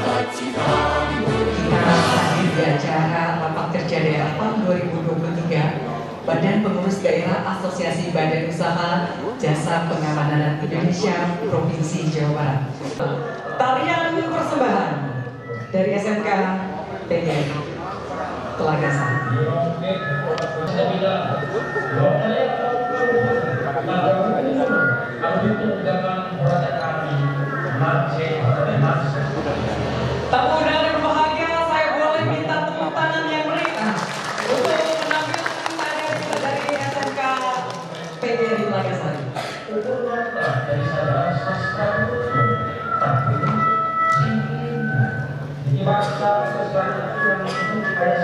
hadir di acara rapat kerja daerah tahun 2023 Badan Pengurus Daerah Asosiasi Badan Usaha Jasa Pengamanan Indonesia Provinsi Jawa Barat. Tarian persembahan dari SMK PGRI Telaga Sari. Tamu undangan yang berbahagia, saya boleh minta tepuk tangan yang meriah untuk menampilkan tarian dari SMK PGRI Telaga Sari. Dari saudara sastra ini bahasa sesuatu yang supaya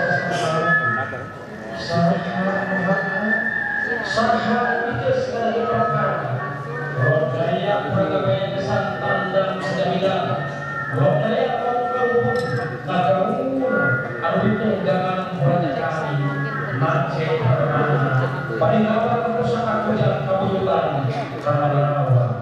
saha itu sekali program budaya pergabungan kesantan dan sejamilan budaya kaum nagaumur anu ditunggangan budaya kami macet paling awal pusaka kujang kabuyutan karena awal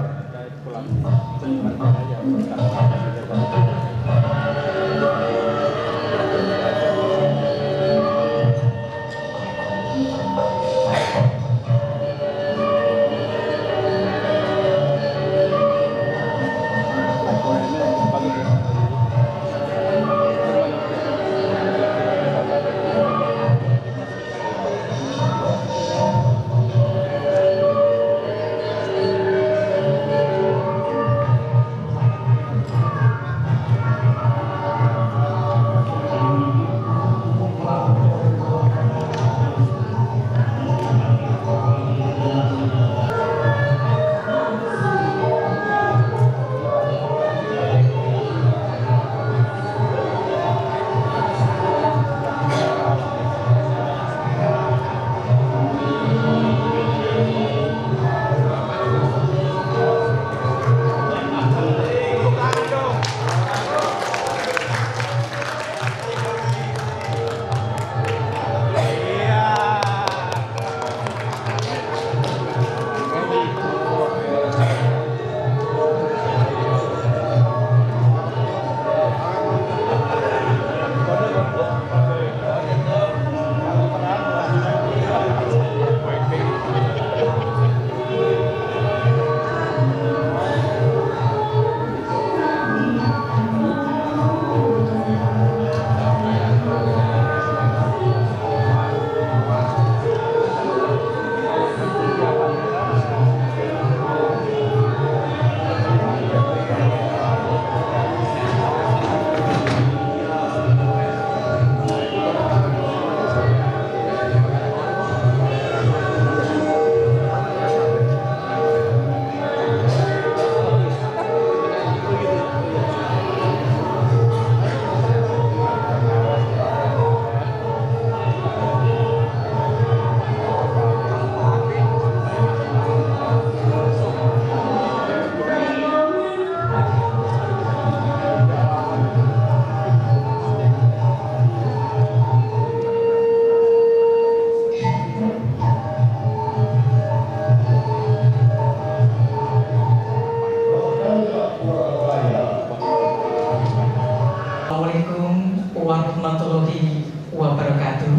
warahmatullahi wabarakatuh.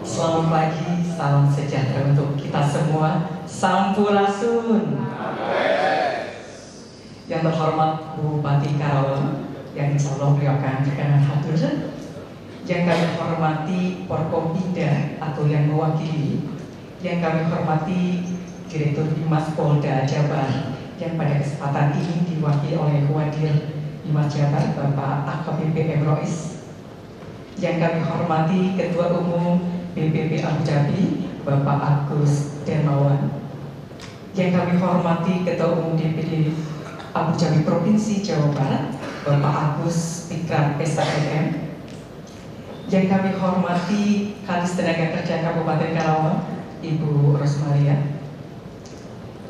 Selamat pagi, salam sejahtera untuk kita semua. Sampurasun. Yang terhormat Bupati Karawang, yang insya Allah beliau akan berkenan hadir. Yang kami hormati Forkompinda atau yang mewakili. Yang kami hormati Direktur Bimas Polda Jabar, yang pada kesempatan ini diwakili oleh Wadir Bimas Jabar Bapak AKBP Rois. Yang kami hormati Ketua Umum BPP Abu Dhabi Bapak Agus Dermawan. Yang kami hormati Ketua Umum DPD Abu Dhabi Provinsi Jawa Barat Bapak Agus Fikran SHM. Yang kami hormati Kadis Tenaga Kerja Kabupaten Karawang Ibu Rosmaria.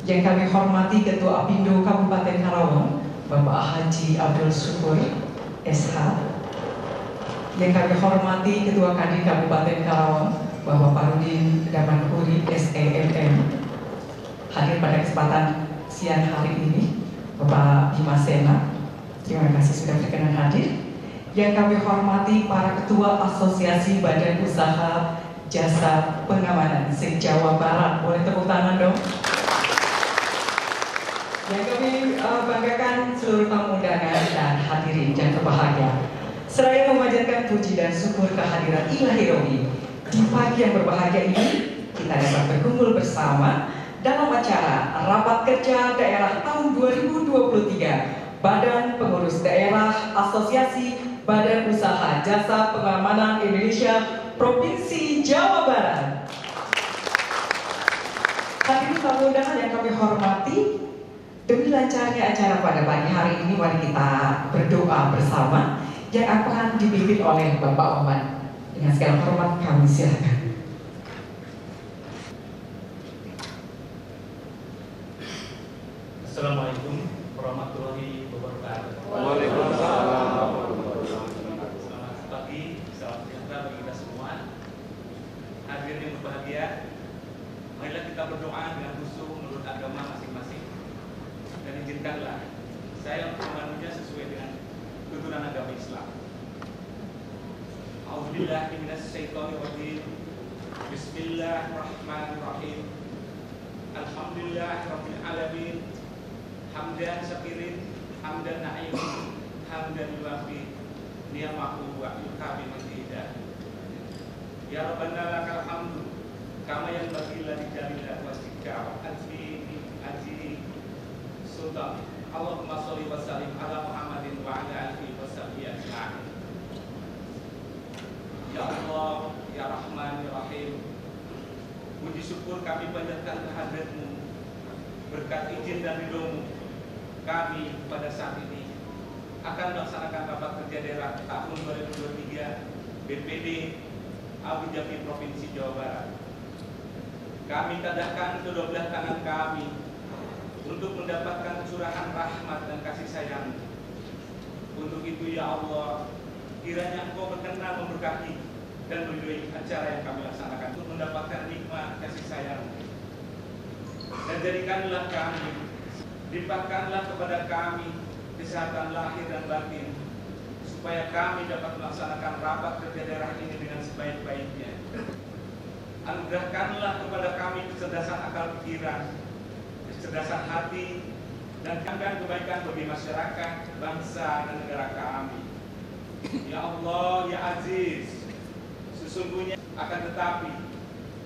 Yang kami hormati Ketua Apindo Kabupaten Karawang Bapak Haji Abdul Syukur SH. Yang kami hormati Ketua Kadin Kabupaten Karawang Bapak Parudin Damanhuri SEMM. Hadir pada kesempatan siang hari ini Bapak Dimas Sena. Terima kasih sudah berkenan hadir. Yang kami hormati para Ketua Asosiasi Badan Usaha Jasa Pengamanan se-Jawa Barat. Boleh tepuk tangan dong. Yang kami banggakan seluruh tamu undangan dan hadirin yang berbahagia. Seraya memanjatkan puji dan syukur kehadiran Ilahi Robi. Di pagi yang berbahagia ini, kita dapat berkumpul bersama dalam acara Rapat Kerja Daerah tahun 2023 Badan Pengurus Daerah Asosiasi Badan Usaha Jasa Pengamanan Indonesia Provinsi Jawa Barat. Hadirin tamu undangan yang kami hormati, demi lancarnya acara pada pagi hari ini, mari kita berdoa bersama yang akan dipimpin oleh Bapak Oman. Dengan segala hormat kami silakan. Assalamualaikum warahmatullahi wabarakatuh. Waalaikumsalam. Selamat pagi, salam sejahtera bagi kita semua. Hadirin yang berbahagia, marilah kita berdoa dengan khusyuk menurut agama masing-masing. Dan izinkanlah saya untuk memandunya sesuai dengan tuntunan agama Islam. A'udzubillahi minasyaitonirrajim. Bismillahirrahmanirrahim. Alhamdulillahirabbil alamin. Hamdan syakirin, hamdan na'imin, hamdan yuafi ni'amahu wa yukabi mazidah. Ya Rabbana lakal hamdu kama yanbaghi li jalali wajhika azimi sultan. Allahumma sholli wa sallim ala Muhammadin wa ala alihi wa sahbihi ajma'in. Ya Allah, ya Rahman, ya Rahim, puji syukur kami panjatkan kehadirat-Mu. Berkat izin dan ridho-Mu, kami pada saat ini akan melaksanakan rapat kerja daerah tahun 2023 BPD Abu Jami Provinsi Jawa Barat. Kami tadahkan kedua belah tangan kami untuk mendapatkan curahan rahmat dan kasih sayang. Untuk itu ya Allah, kiranya Engkau berkenan memberkahi dan meridhoi acara yang kami laksanakan untuk mendapatkan nikmat kasih sayang. Dan jadikanlah kami, limpahkanlah kepada kami kesehatan lahir dan batin, supaya kami dapat melaksanakan rapat kerja daerah ini dengan sebaik-baiknya. Anugerahkanlah kepada kami kecerdasan akal pikiran, kecerdasan hati, dan kebaikan bagi masyarakat, bangsa, dan negara kami. Ya Allah, ya Aziz, sesungguhnya akan tetapi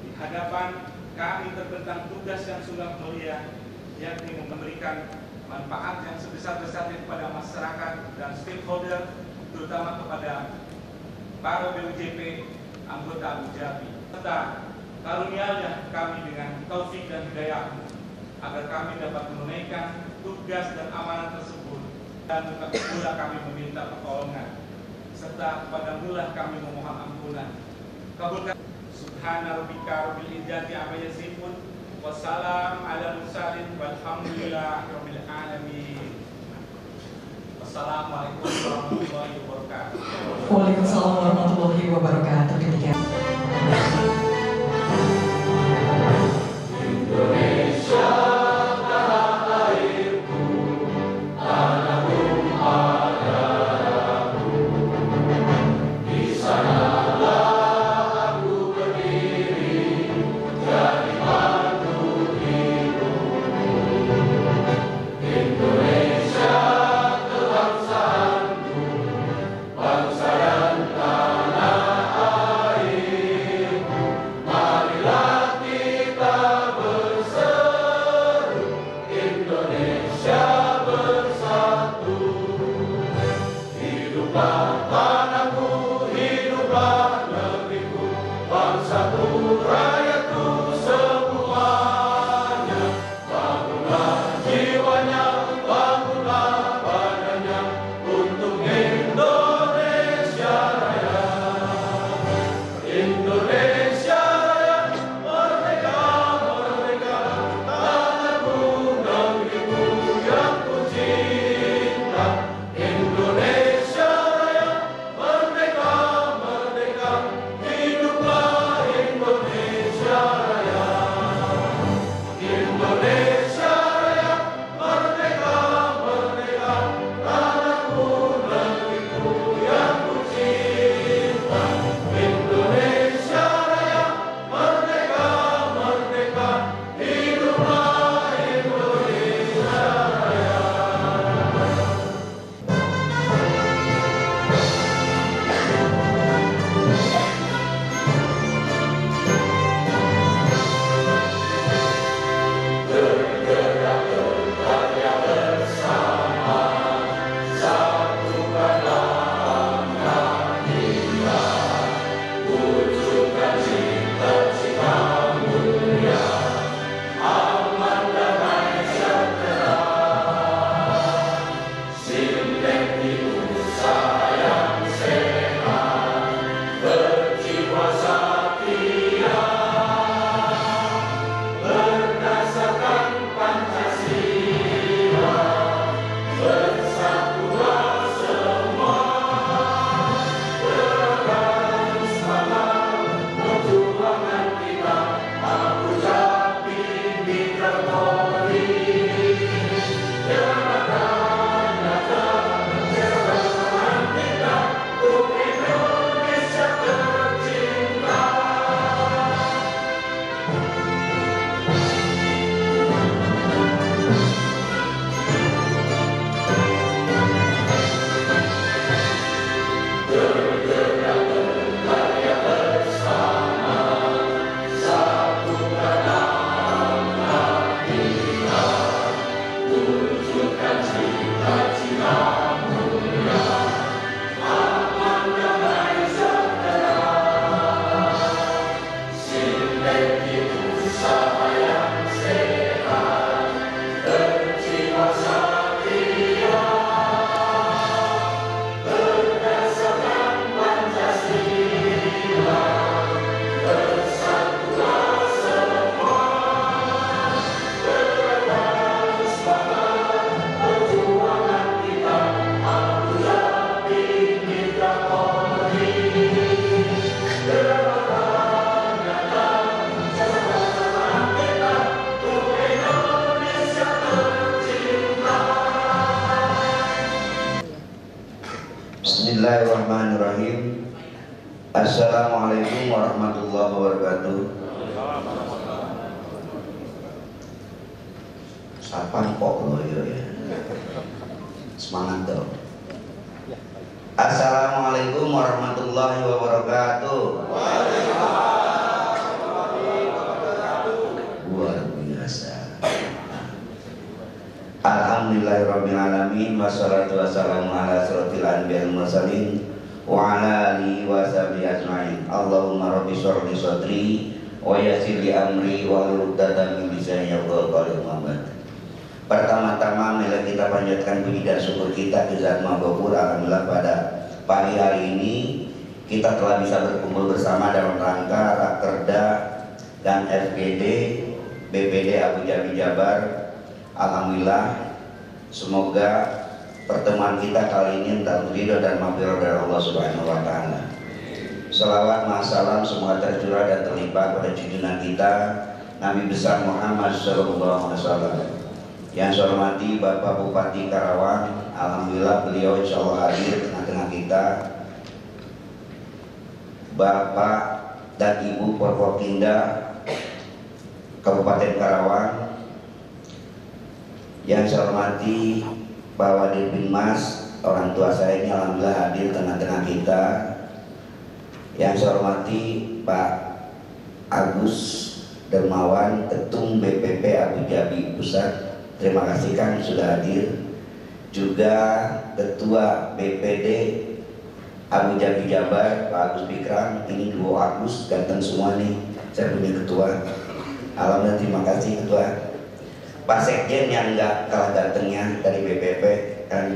di hadapan kami terbentang tugas yang sudah mulia, yakni memberikan manfaat yang sebesar-besarnya kepada masyarakat dan stakeholder, terutama kepada para BUJP anggota Abu Jami. Serta karunialah kami dengan taufik dan hidayah agar kami dapat menunaikan tugas dan amanah tersebut, dan pula kami meminta pertolongan, serta kepadamu lah kami memohon ampunan. Kabulkan. Subhana rabbika rabbil izzati amma yasifun, wassalam ala mursalin, walhamdulillahi rabbil alamin. Wassalamualaikum warahmatullahi wabarakatuh. Waalaikumsalam warahmatullahi wabarakatuh. Demikian. Bismillahirrahmanirrahim. Assalamualaikum warahmatullahi wabarakatuh. Sapan kok lo ya. Semangat dong. Assalamualaikum warahmatullahi wabarakatuh. Luar biasa. Alhamdulillahirrabbilalamin. Wassalatu wassalamu ala asyrafil anbiya'i wal mursalin wa ala alihi wa sahbihi ajma'in. Allahumma rabbi shrah li sadri wa yassir li amri wa hlul 'uqdatam min lisani yafqahu qawli. Muhammad. Pertama-tama marilah kita panjatkan puji dan syukur kita ke Zat Maha Ghafur. Alhamdulillah pada pagi hari ini kita telah bisa berkumpul bersama dalam rangka Rakerda dan FGD BPD Abu Dhabi Jabar. Alhamdulillah, semoga pertemuan kita kali ini mendapat ridho dan maghfirah dari Allah Subhanahu wa taala. Selawat salam semoga tercurah dan terlimpah pada junjungan kita Nabi besar Muhammad sallallahu alaihi wasallam. Yang saya hormati Bapak Bupati Karawang, alhamdulillah beliau insyaallah hadir di tengah-tengah kita. Bapak dan Ibu Forkopimda Kabupaten Karawang, yang saya hormati Pak Wadid Binmas, orang tua saya ini alhamdulillah hadir di tengah-tengah kita. Yang saya hormati Pak Agus Dermawan, Ketum BPP Abu Dhabi Pusat, terima kasih kan sudah hadir. Juga Ketua BPD Abu Dhabi Jabar Pak Agus Fikram, ini dua Agus ganteng semua nih, saya punya ketua. Alhamdulillah, terima kasih ketua. Pak Sekjen yang enggak kalah gantengnya dari BPP kan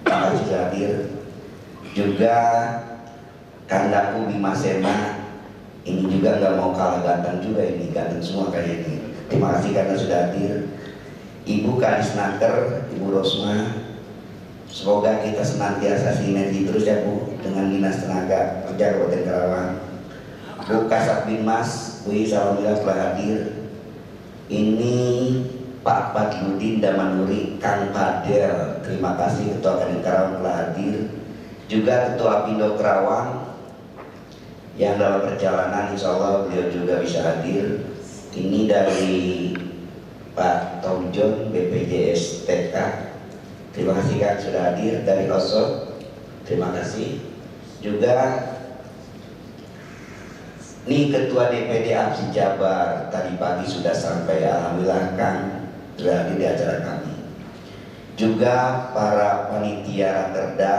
Pak sudah hadir. Juga Kandaku Bima Sema, ini juga nggak mau kalah ganteng juga, ini ganteng semua kayak ini. Terima kasih karena sudah hadir. Ibu Kadisnaker, Ibu Rosma, semoga kita senantiasa sinergi terus ya Bu dengan Dinas Tenaga Kerja Kabupaten Karawang. Bu Kasat Binmas, Bu alhamdulillah telah hadir. Ini Pak Badrudin Damanuri, Kang Padel, terima kasih Ketua Kadin Karawang telah hadir. Juga Ketua Pindo Karawang yang dalam perjalanan insya Allah beliau juga bisa hadir. Ini dari Pak Tom John BPJS TK, terima kasih Kak sudah hadir. Dari OSOT, terima kasih. Juga ini Ketua DPD APSI Jabar tadi pagi sudah sampai, alhamdulillah Kang sudah hadir di acara kami. Juga para panitia Rakerda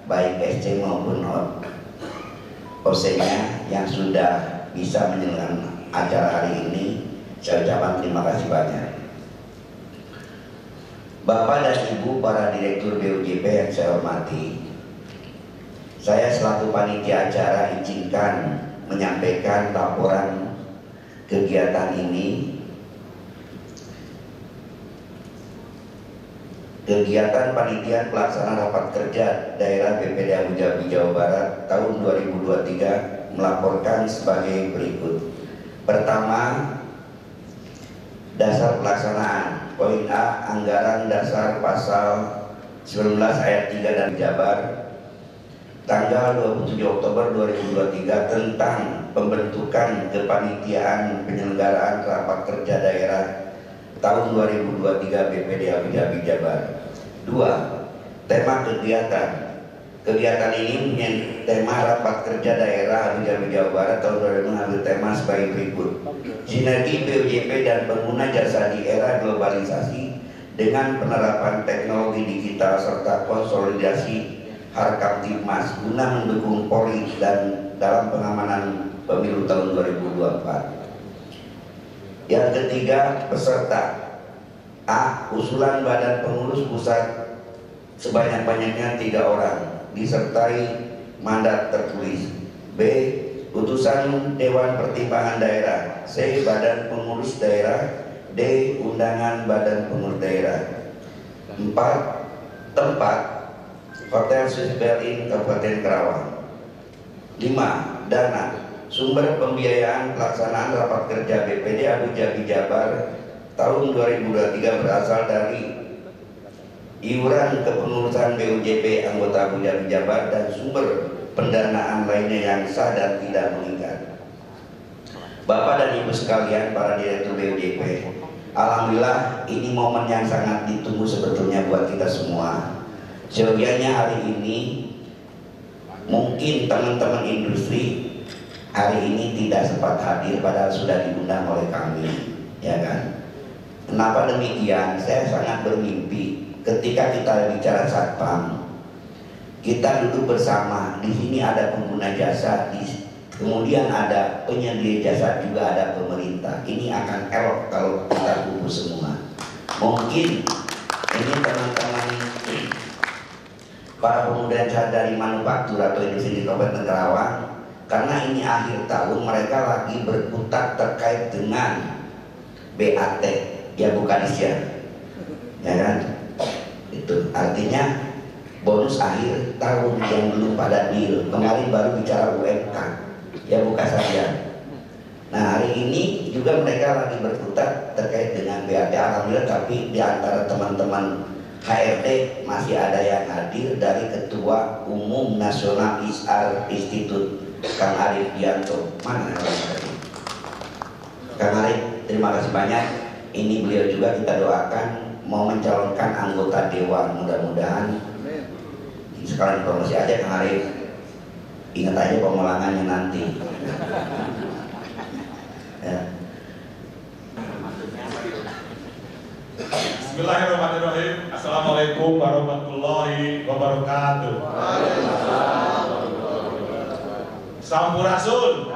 baik SC maupun OC-nya yang sudah bisa menyelenggarakan acara hari ini, saya ucapkan terima kasih banyak. Bapak dan Ibu para Direktur BUJP yang saya hormati, saya selaku panitia acara izinkan menyampaikan laporan kegiatan ini. Kegiatan panitia pelaksana rapat kerja daerah BPD Abu Dhabi Jawa Barat tahun 2023 melaporkan sebagai berikut. Pertama, dasar pelaksanaan. Poin A, anggaran dasar pasal 19 ayat 3 dan Jabar tanggal 27 Oktober 2023 tentang pembentukan kepanitiaan penyelenggaraan rapat kerja daerah tahun 2023 BPD Abu Dhabi Jabar. 2. Tema kegiatan. Kegiatan ini punya tema rapat kerja daerah Abu Dhabi Jawa Barat tahun 2023 mengambil tema sebagai berikut. Sinergi BUJP dan pengguna jasa di era globalisasi dengan penerapan teknologi digital serta konsolidasi Harkamtibmas guna mendukung Polri dan dalam pengamanan pemilu tahun 2024. Yang ketiga, peserta. A. Usulan Badan Pengurus Pusat sebanyak-banyaknya 3 orang disertai mandat tertulis. B. Putusan Dewan Pertimbangan Daerah. C. Badan Pengurus Daerah. D. Undangan Badan Pengurus Daerah. 4. Tempat Hotel Swiss Berlin Kabupaten Karawang. 5. Dana. Sumber pembiayaan pelaksanaan rapat kerja BPD Abu Dhabi Jabar tahun 2023 berasal dari iuran kepengurusan BUJP anggota pejabat dan sumber pendanaan lainnya yang sah dan tidak mengikat. Bapak dan Ibu sekalian, para direktur BUJP, alhamdulillah ini momen yang sangat ditunggu sebetulnya buat kita semua. Seyogianya hari ini mungkin teman-teman industri hari ini tidak sempat hadir padahal sudah diundang oleh kami, ya kan? Kenapa demikian? Saya sangat bermimpi ketika kita bicara satpam, kita duduk bersama. Di sini ada pengguna jasa, kemudian ada penyedia jasa, juga ada pemerintah. Ini akan elok kalau kita kumpul semua. Mungkin ini teman-teman para pemuda dari manufaktur atau industri di Kabupaten Karawang, karena ini akhir tahun mereka lagi berkutat terkait dengan BAT, ya bukan isya, ya kan? Itu artinya bonus akhir tahun yang belum pada deal. Kemarin baru bicara UMK, ya buka saja. Nah hari ini juga mereka lagi berkutat terkait dengan BAT. Alhamdulillah, tapi di antara teman-teman HRD masih ada yang hadir dari Ketua Umum Nasional ISAR Institut, Kang Arif Dianto. Mana Kang Arif? Terima kasih banyak. Ini beliau juga kita doakan mau mencalonkan anggota dewan, mudah-mudahan. Sekalian promosi aja Kang Arif. Ingat aja pemulangannya nanti. Ya. Bismillahirrahmanirrahim. Assalamualaikum warahmatullahi wabarakatuh. Sampurasun.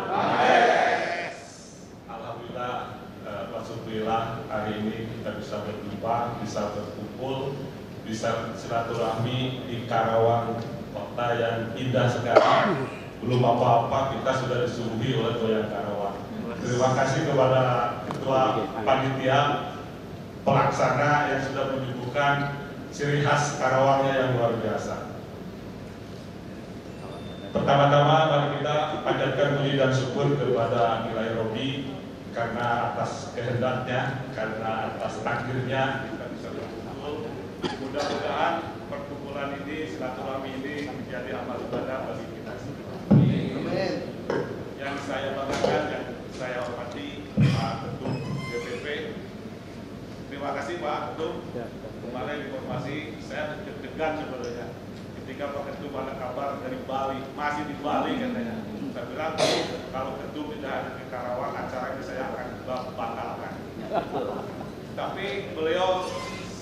Alhamdulillah, alhamdulillah hari ini kita bisa berjumpa, bisa berkumpul, bisa silaturahmi di Karawang, kota yang indah sekali. Belum apa-apa kita sudah disuguhi oleh goyang Karawang. Terima kasih kepada Ketua Panitia pelaksana yang sudah menyuguhkan ciri khas Karawangnya yang luar biasa. Pertama-tama mari kita panjatkan puji dan syukur kepada Nilai Robi karena atas kehendaknya, karena atas takdirnya kita bisa berkumpul. Mudah-mudahan perkumpulan ini, silaturahmi ini menjadi amal ibadah bagi kita semua. Amin. Yang saya banggakan, yang saya hormati Pak Ketum DPP. Terima kasih Pak Ketum. Kemarin informasi saya deg-degan sebenarnya ketika Pak Ketum ada kabar dari Bali, masih di Bali katanya. Saya bilang kalau Ketum tidak ada di Karawang, acara ini saya akan batalkan. Tapi beliau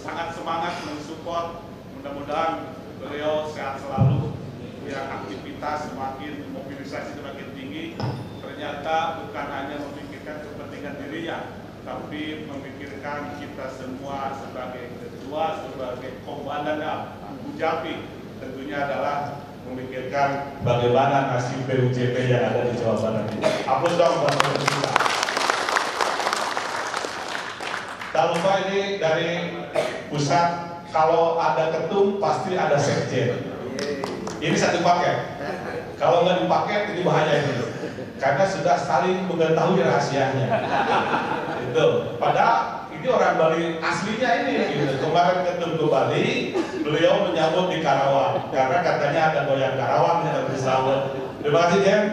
sangat semangat mensupport. Mudah-mudahan beliau sehat selalu, biar aktivitas semakin, mobilisasi semakin tinggi. Ternyata bukan hanya memikirkan kepentingan dirinya, tapi memikirkan kita semua sebagai ketua, sebagai komandan Abu Japi, tentunya adalah memikirkan bagaimana nasib BUJP yang ada di Jawa Barat ini. Aplaus dong buat kita. Tak lupa ini dari pusat, kalau ada ketum pasti ada sekjen. Ini satu paket. Kalau nggak dipaket ini bahaya ini, karena sudah saling mengetahui rahasianya. Itu. Padahal ini orang Bali aslinya ini. Gitu. Kemarin ketum ke Bali, beliau menyambut di Karawang karena katanya ada goyang Karawang yang harus disambut. Terima kasih Jen.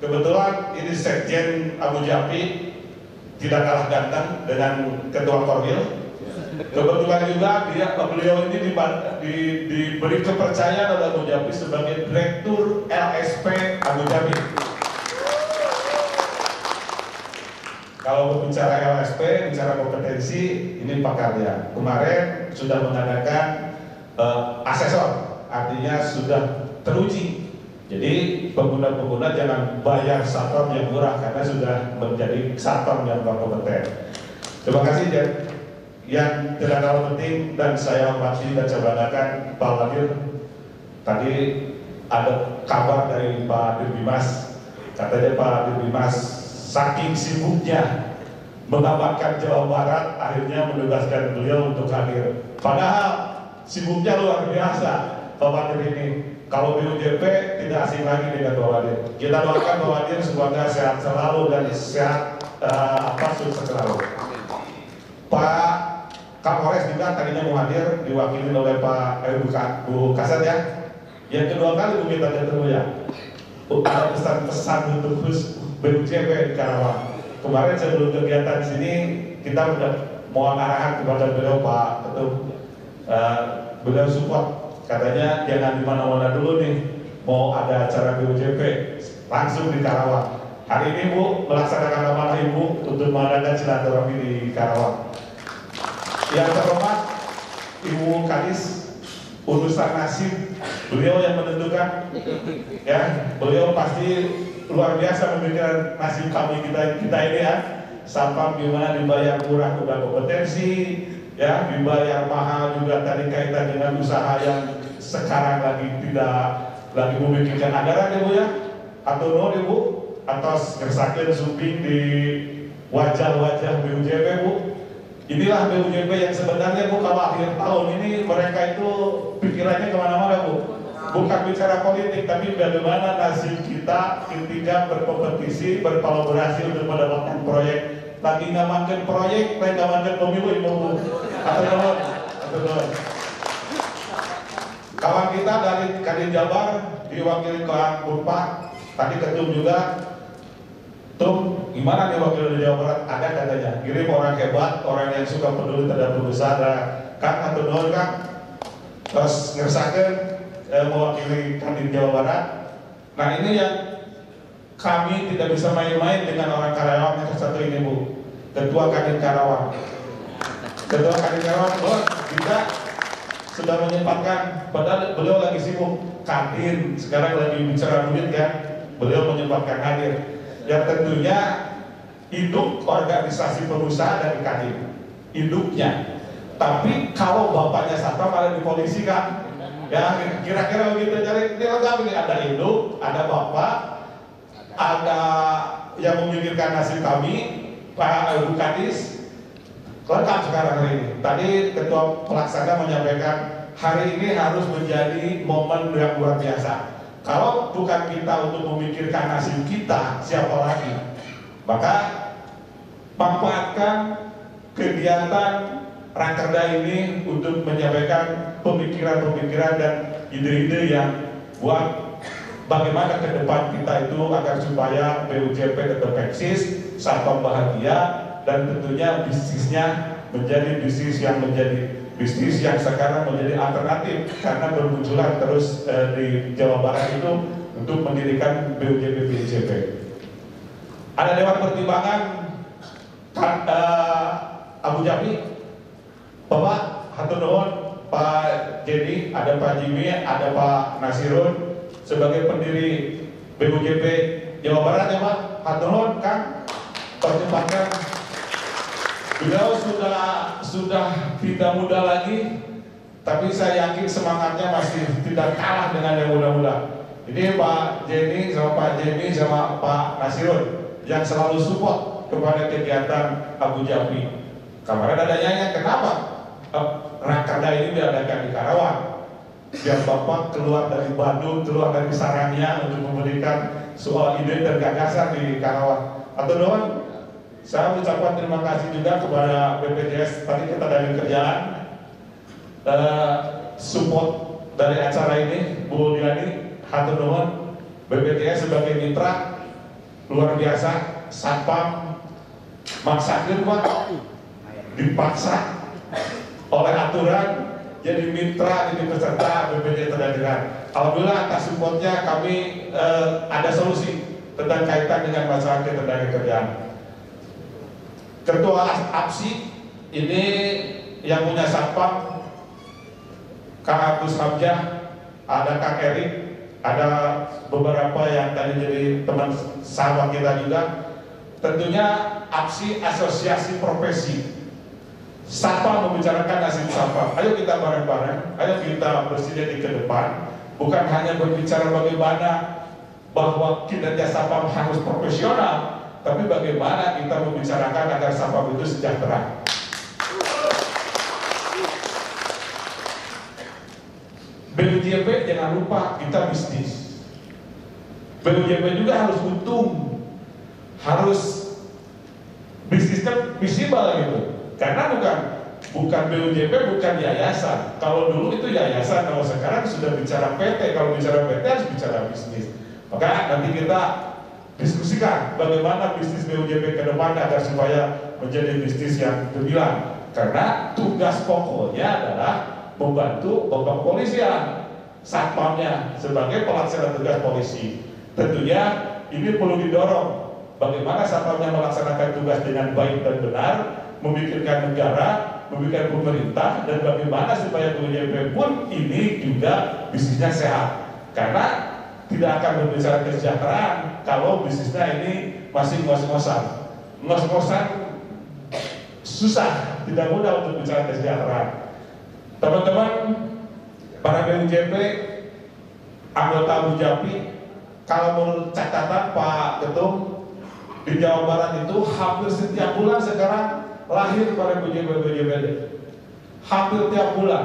Kebetulan ini Sekjen Abu Japi tidak kalah ganteng dengan Ketua Korwil. Kebetulan juga beliau ini diberi kepercayaan oleh Abu Japi sebagai Direktur LSP Abu Japi. Kalau berbicara LSP, bicara kompetensi, ini pakarnya. Kemarin sudah mengadakan asesor, artinya sudah teruji. Jadi pengguna-pengguna jangan bayar satpam yang murah karena sudah menjadi satpam yang berkompeten. Terima kasih Jen. Yang tidak kalah penting dan saya hormati dan saya banggakan Pak Wakil. Tadi ada kabar dari Pak Dirbimas, katanya Pak Dirbimas saking sibuknya mengamankan Jawa Barat, akhirnya menugaskan beliau untuk hadir. Padahal sibuknya luar biasa Pak Wadir ini. Kalau BUJP tidak asing lagi dengan Pak Wadir. Kita doakan Pak Wadir semoga sehat selalu dan sehat sukses selalu. Pak Kapolres juga tadinya mau hadir, diwakili oleh Bu Kasat ya. Yang kedua kali Bu kita ketemu ya. Ada pesan-pesan untuk BUJP di Karawang. Kemarin sebelum kegiatan di sini kita sudah mau arahan kepada beliau Pak Ketum. Beliau support, katanya jangan di mana-mana dulu nih. Mau ada acara BUJP langsung di Karawang. Hari ini Bu melaksanakan amanah Ibu untuk mengadakan silaturahmi di Karawang. Yang terhormat Ibu Kadis urusan nasib beliau yang menentukan ya, beliau pasti luar biasa memikirkan nasib kami kita ini ya. Satpam gimana dibayar murah udah kompetensi ya, dibayar mahal juga tadi kaitan dengan usaha yang sekarang lagi tidak lagi memikirkan anggaran ya Bu ya, atau no Ibu atas kersakan sumbing di wajah-wajah BUJP Bu. Inilah BUJP yang sebenarnya Bu, kalau akhir tahun ini mereka itu pikirannya kemana-mana Bu. Bukan bicara politik, tapi bagaimana nasib kita ketika berkompetisi, berkolaborasi untuk mendapatkan proyek. Lagi ngamankan proyek, lagi ngamankan pemilu Ibu Bu. Atau kawan kita dari Kadin Jabar diwakili Kang Burpa, tadi ketum juga. Tum, gimana nih wakil dari Jawa Barat? Ada katanya, kirim orang hebat, orang yang suka peduli terhadap perusahaan. Kang atau non Kang, terus ngersakan mewakili Kadin Jawa Barat. Nah ini yang kami tidak bisa main-main dengan orang Karawang yang satu ini Bu, Ketua Kadin Karawang. Ketua Kadin Karawang, kita sudah menyempatkan, padahal beliau lagi sibuk Kadin, sekarang lagi bicara duit kan, beliau menyempatkan hadir. Yang tentunya induk organisasi pengusaha dari Kadin, induknya. Tapi kalau bapaknya satpam ada di polisi kan, ya kira-kira begitu. Jadi ini ada induk, ada bapak, ada yang memikirkan nasib kami, Pak Ibu Kadis. Lengkap sekarang hari ini. Tadi Ketua Pelaksana menyampaikan hari ini harus menjadi momen yang luar biasa. Kalau bukan kita untuk memikirkan nasib kita, siapa lagi? Maka manfaatkan kegiatan Rakerda ini untuk menyampaikan pemikiran-pemikiran dan ide-ide yang buat bagaimana ke depan kita itu agar supaya BUJP tetap eksis, satpam bahagia, dan tentunya bisnisnya menjadi bisnis yang sekarang menjadi alternatif karena bermunculan terus di Jawa Barat itu untuk mendirikan BUJP. Ada Dewan Pertimbangan Abu Dhabi, Bapak hatur nuhun, Pak Jenny, ada Pak Jimmy, ada Pak Nasirun sebagai pendiri BUJP Jawa Barat ya Pak, hatur nuhun Kang, percepatkan. Beliau sudah tidak muda lagi, tapi saya yakin semangatnya masih tidak kalah dengan yang muda-muda. Ini Pak Jenny sama Pak Jimmy sama Pak Nasirun yang selalu support kepada kegiatan Abu Dhabi. Kemarin adanya kenapa Rakerda ini diadakan di Karawang? Biar Bapak keluar dari Bandung, keluar dari sarangnya untuk memberikan soal ide dan gagasan di Karawang. Atau doang. Saya ucapkan terima kasih juga kepada BPJS. Tadi kita dari kerjaan support dari acara ini, Bu Dilani, hatur nuhun. BPJS sebagai mitra luar biasa, satpam maksakin Pak, dipaksa oleh aturan jadi mitra, jadi peserta BPJS Tenaga. Alhamdulillah atas supportnya kami ada solusi tentang kaitan dengan masalah ketenaga kerjaan. Ketua APSI ini yang punya satpam Kang Agus Hamzah, ada Kang Erik, ada beberapa yang tadi jadi teman sahabat kita juga. Tentunya APSI Asosiasi Profesi satpam membicarakan nasib satpam. Ayo kita bareng-bareng, ayo kita bersinergi ke depan. Bukan hanya berbicara bagaimana bahwa kinerja satpam harus profesional, tapi bagaimana kita membicarakan agar satpam itu sejahtera. BUJP jangan lupa kita bisnis. BUJP juga harus untung, harus bisnis kan visible gitu. Karena bukan bukan BUJP, bukan yayasan. Kalau dulu itu yayasan, kalau sekarang sudah bicara PT. Kalau bicara PT harus bicara bisnis. Maka nanti kita diskusikan bagaimana bisnis BUJP ke depan agar supaya menjadi bisnis yang gemilang. Karena tugas pokoknya adalah membantu Bapak Kepolisian, satpamnya sebagai pelaksana tugas polisi. Tentunya ini perlu didorong bagaimana satpamnya melaksanakan tugas dengan baik dan benar, memikirkan negara, memikirkan pemerintah, dan bagaimana supaya BUJP pun ini juga bisnisnya sehat. Karena tidak akan berbicara kesejahteraan kalau bisnisnya ini masih ngos-ngosan. Ngos-ngosan susah, tidak mudah untuk bicara kesejahteraan. Teman-teman, para BUJP, anggota BUJAPI, kalau menurut catatan Pak Ketum, di Jawa Barat itu hampir setiap bulan sekarang lahir para BUJP. Hampir tiap bulan,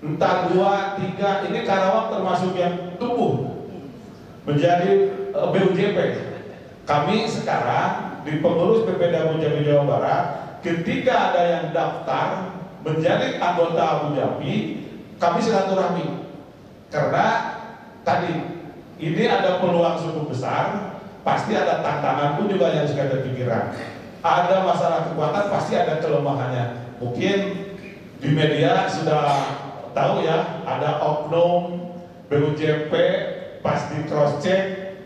entah 2, 3, ini Karawang termasuk yang tumbuh menjadi BUJP. Kami sekarang di pengurus BPD BUJAPI Jawa Barat, ketika ada yang daftar menjadi anggota BUJAPI, kami silaturahmi. Karena tadi ini ada peluang cukup besar, pasti ada tantangan pun juga yang harus kita pikirkan. Ada masalah kekuatan, pasti ada kelemahannya. Mungkin di media sudah tahu ya, ada oknum BUJP pas di cross check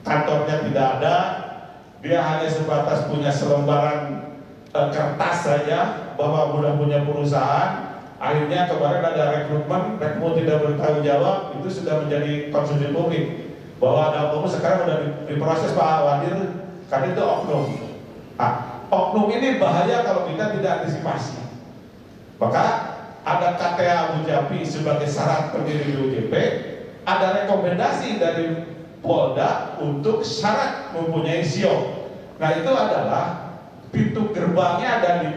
kantornya tidak ada, dia hanya sebatas punya selembaran kertas saja bahwa sudah punya perusahaan. Akhirnya kemarin ada rekrutmen tidak bertanggung jawab, itu sudah menjadi konsumsi publik bahwa ada oknum sekarang sudah diproses Pak Wadir, karena itu oknum. Oknum ini bahaya kalau kita tidak antisipasi. Maka ada KTA BUJAPI sebagai syarat pendiri BUJP, ada rekomendasi dari Polda untuk syarat mempunyai SIO. Nah itu adalah pintu gerbangnya ada di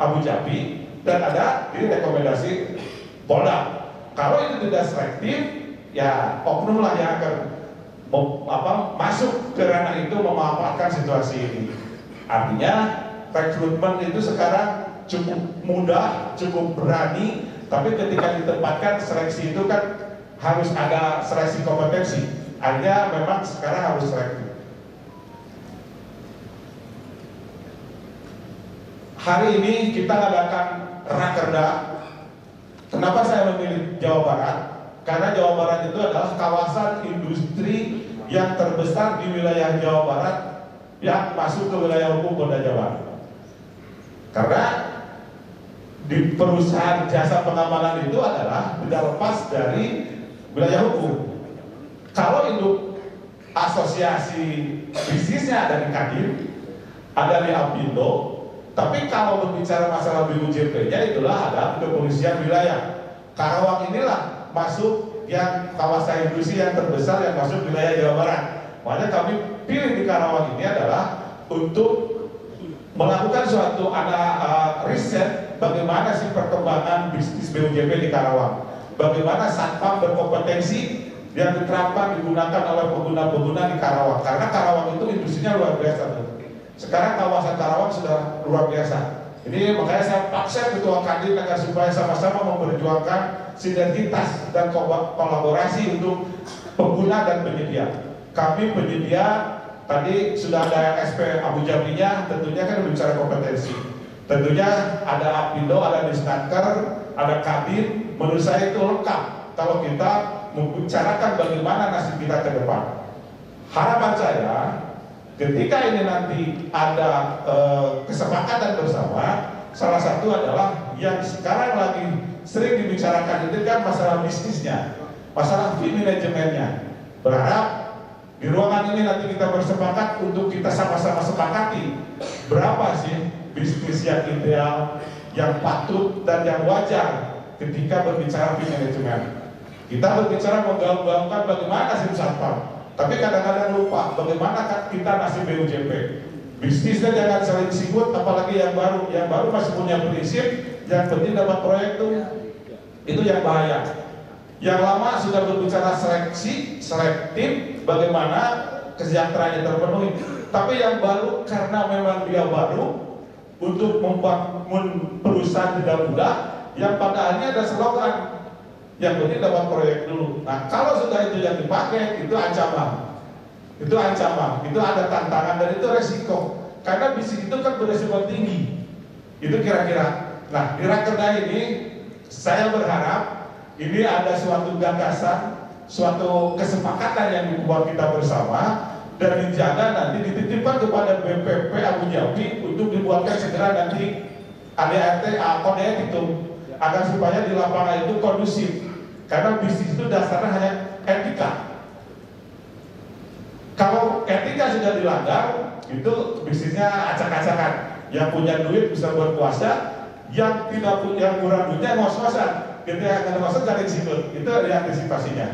Abu Dhabi dan ada di rekomendasi Polda. Kalau itu tidak selektif, ya oknum lah yang akan masuk ke ranah itu memanfaatkan situasi ini. Artinya rekrutmen itu sekarang cukup mudah, cukup berani, tapi ketika ditempatkan seleksi itu kan harus ada seleksi kompetensi. Artinya memang sekarang harus selektif. Hari ini kita adakan Rakerda. Kenapa saya memilih Jawa Barat? Karena Jawa Barat itu adalah kawasan industri yang terbesar di wilayah Jawa Barat yang masuk ke wilayah hukum Polda Jabar. Karena di perusahaan jasa pengamanan itu adalah tidak lepas dari wilayah hukum. Kalau induk asosiasi bisnisnya ada di Kadin, ada di Apindo, tapi kalau berbicara masalah BUJP-nya itulah ada kepolisian wilayah. Karawang inilah masuk yang kawasan industri yang terbesar yang masuk wilayah Jawa Barat. Makanya kami pilih di Karawang ini adalah untuk melakukan suatu riset bagaimana sih perkembangan bisnis BUJP di Karawang, bagaimana satpam berkompetensi yang diterapkan digunakan oleh pengguna-pengguna di Karawang. Karena Karawang itu industrinya luar biasa tuh. Sekarang kawasan Karawang sudah luar biasa. Ini makanya saya paksa Ketua Kadin agar supaya sama-sama memperjuangkan sinergitas dan kolaborasi untuk pengguna dan penyedia. Kami penyedia tadi sudah ada SP Abu Dhabi-nya, tentunya kan bicara kompetensi. Tentunya ada Apindo, ada Disnaker, ada Kadin. Menurut saya itu lengkap kalau kita membicarakan bagaimana nasib kita ke depan. Harapan saya ketika ini nanti ada kesepakatan bersama, salah satu adalah yang sekarang lagi sering dibicarakan itu kan masalah bisnisnya, masalah fee manajemennya. Berharap di ruangan ini nanti kita bersepakat untuk kita sama-sama sepakati berapa sih bisnis yang ideal, yang patut dan yang wajar ketika berbicara fee manajemen. Kita berbicara menggaung-gaungkan bagaimana nasib satpam, tapi kadang-kadang lupa bagaimana kita nasib BUJP. Bisnisnya jangan saling sibuk, apalagi yang baru. Yang baru masih punya prinsip, yang penting dapat proyek itu yang bahaya. Yang lama sudah berbicara seleksi, selektif, bagaimana kesejahteraannya terpenuhi. Tapi yang baru karena memang dia baru, untuk membangun perusahaan tidak mudah yang pada akhirnya ada slogan yang penting dapat proyek dulu. Nah, kalau sudah itu yang dipakai, itu ancaman. Itu ancaman, itu ada tantangan dan itu resiko. Karena bisnis itu kan beresiko tinggi. Itu kira-kira. Nah, di rakerda ini saya berharap ini ada suatu gagasan, suatu kesepakatan yang dibuat kita bersama dan dijaga nanti dititipkan kepada BPP Abu Dhabi untuk dibuatkan segera nanti ADRT, kode itu agar supaya di lapangan itu kondusif. Karena bisnis itu dasarnya hanya etika. Kalau etika sudah dilanggar, itu bisnisnya acak-acakan. Yang punya duit bisa berkuasa, yang tidak punya kurang duitnya ngos-ngosan. Ketika akan ngos-ngosan cari situ. Itu antisipasinya.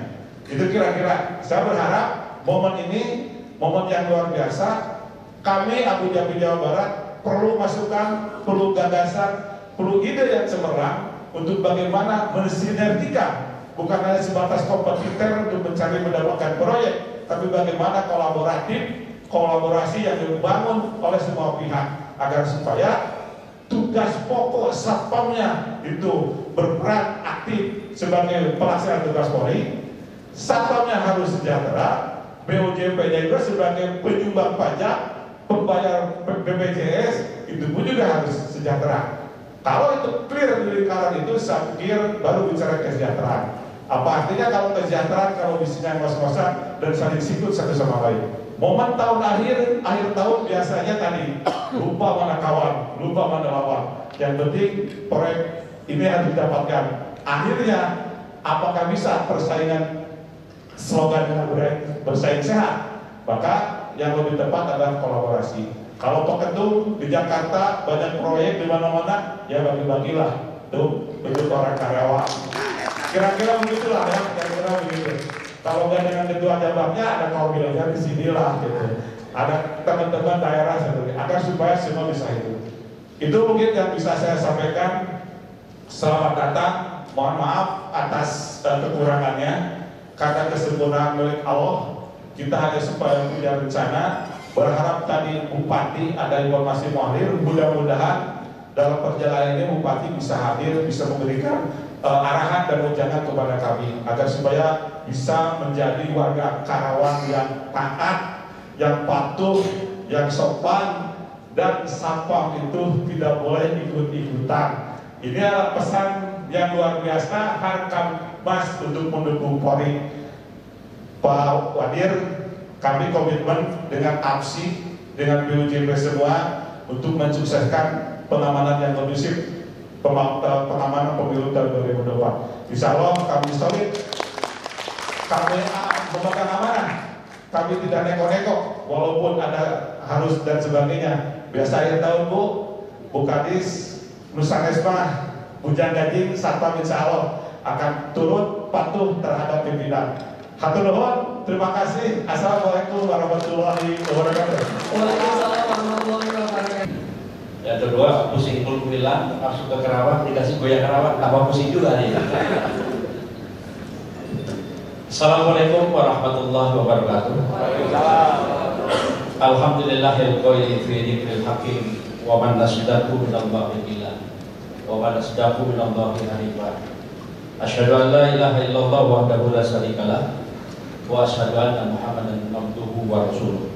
Itu kira-kira. Saya berharap momen ini, momen yang luar biasa. Kami Abu Dhabi Jawa Barat perlu masukan, perlu gagasan, perlu ide yang cemerlang untuk bagaimana mensinergikan. Bukan hanya sebatas kompetitor untuk mencari mendapatkan proyek, tapi bagaimana kolaborasi yang dibangun oleh semua pihak agar supaya tugas pokok satpamnya itu berperan aktif sebagai pelaksana tugas Polri, satpamnya harus sejahtera, BOJP-nya juga sebagai penyumbang pajak, pembayar BPJS itu pun juga harus sejahtera. Kalau itu clear di lingkaran itu, saya pikir baru bicara kesejahteraan. Apa artinya kalau kesejahteraan, kalau bisnisnya ngos-ngosan dan saling sikut satu sama lain. Momen tahun akhir tahun biasanya tadi lupa mana kawan, lupa mana lawan. Yang penting proyek ini harus didapatkan. Akhirnya apakah bisa persaingan slogan dengan bersaing sehat? Maka yang lebih tepat adalah kolaborasi. Kalau Peketung di Jakarta banyak proyek di mana-mana, ya bagi-bagilah tuh untuk orang karyawan. Kira-kira begitulah ya, kira-kira begitu. Kalau nggak dengan ketua cabangnya ada kaumilnya di sinilah gitu. Ada teman-teman daerah seperti agar supaya semua bisa itu. Itu mungkin yang bisa saya sampaikan. Selamat datang. Mohon maaf atas kekurangannya. Karena kesempurnaan milik Allah, kita hanya supaya punya rencana. Berharap tadi Bupati ada informasi mualir. Mudah-mudahan dalam perjalanan ini Bupati bisa hadir, bisa memberikan arahan dan wejangan kepada kami agar supaya bisa menjadi warga Karawang yang taat, yang patuh, yang sopan, dan satpam itu tidak boleh ikut-ikutan. Ini adalah pesan yang luar biasa harkam mas untuk mendukung Polri. Pak Wadir, kami komitmen dengan APSI, dengan BUJP semua untuk mensukseskan pengamanan yang kondusif, pengamanan pemilu tahun 2024. Insya Allah kami solid, kami memegang amanah, kami tidak neko-neko, walaupun ada harus dan sebagainya. Biasa akhir tahun Bu Kadis, Nusanesma, Bujang Gajing, Satpam insya Allah akan turut patuh terhadap pimpinan. Hatur nuhun, terima kasih. Assalamualaikum warahmatullahi wabarakatuh. Waalaikumsalam warahmatullahi wabarakatuh. Yang kedua, pusing pul bilang langsung ke Karawang, dikasih goyang Karawang, tambah pusing juga nih. Assalamualaikum warahmatullahi wabarakatuh. Alhamdulillahil qaili fi dzikril hakim wa man nasdaku minallahi billah wa man nasdaku minallahi harifa. Asyhadu an la ilaha illallah wahdahu la syarikalah wa asyhadu anna Muhammadan abduhu wa rasuluh.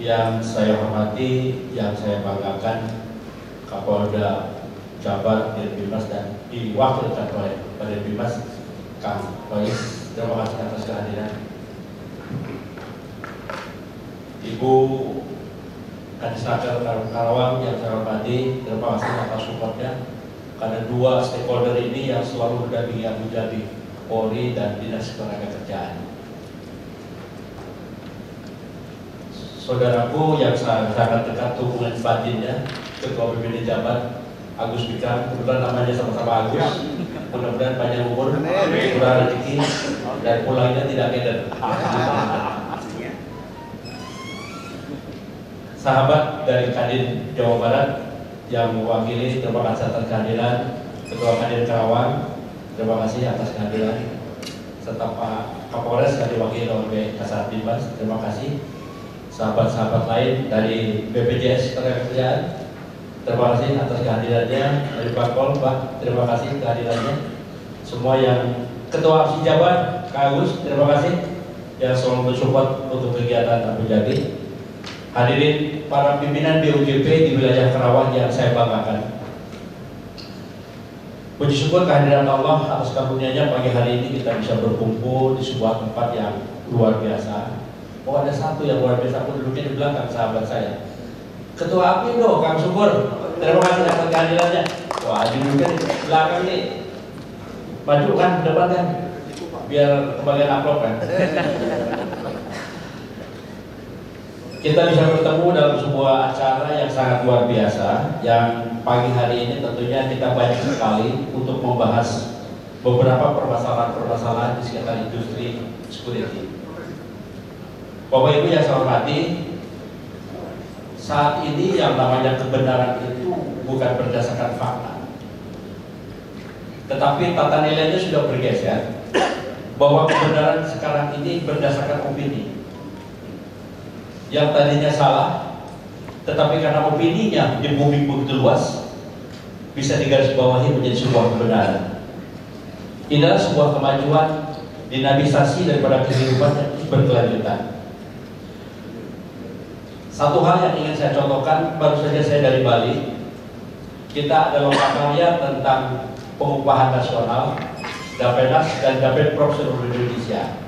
Yang saya hormati, yang saya banggakan, Kapolda Jabar Dirbimas dan Wakil Kapolda Dirbimas Kang Rois, terima kasih atas kehadiran. Ibu Kadis Naker Karawang yang saya hormati, terima kasih atas supportnya. Karena dua stakeholder ini yang selalu berdampingi Abu Dhabi, Polri dan Dinas Ketenagakerjaan. Saudaraku yang sangat dekat hubungan batinnya, Ketua BPD Jabar Agus Bikram, kebetulan namanya sama-sama Agus. Mudah-mudahan panjang umur, murah rezeki, dan pulangnya tidak keder. Sahabat dari Kadin Jawa Barat yang mewakili, terima kasih atas kehadiran. Ketua Kadin Karawang, terima kasih atas kehadiran. Serta Pak Kapolres yang diwakili oleh Kasat Binmas, terima kasih. sahabat-sahabat lain dari BPJS Ketenagakerjaan. Terima kasih atas kehadirannya. Dari Pak Kol, Pak, terima kasih kehadirannya. Semua yang Ketua Aksi Jabar, Kak Agus, terima kasih yang selalu mensupport untuk kegiatan Abu Jadi. Hadirin para pimpinan BUJP di wilayah Karawang yang saya banggakan. Puji syukur kehadiran Allah atas karunia-Nya pagi hari ini kita bisa berkumpul di sebuah tempat yang luar biasa. Oh, ada satu yang luar biasa, aku duduknya di belakang sahabat saya. Ketua Apindo, Kang Syukur, terima kasih atas kehadirannya. Wah, duduknya di belakang nih. Maju kan, ke depan kan, biar kebagian amplop kan. Kita bisa bertemu dalam sebuah acara yang sangat luar biasa. Yang pagi hari ini tentunya kita banyak sekali untuk membahas beberapa permasalahan-permasalahan di sekitar industri security. Bapak Ibu yang saya hormati, saat ini yang namanya kebenaran itu bukan berdasarkan fakta, tetapi tata nilainya sudah bergeser, bahwa kebenaran sekarang ini berdasarkan opini. Yang tadinya salah, tetapi karena opininya di bumi begitu luas, bisa digarisbawahi menjadi sebuah kebenaran. Inilah sebuah kemajuan dinamisasi daripada kehidupan yang berkelanjutan. Satu hal yang ingin saya contohkan, baru saja saya dari Bali. Kita ada lomba karya tentang pengupahan nasional, Dapenas dan Dapenprop seluruh Indonesia.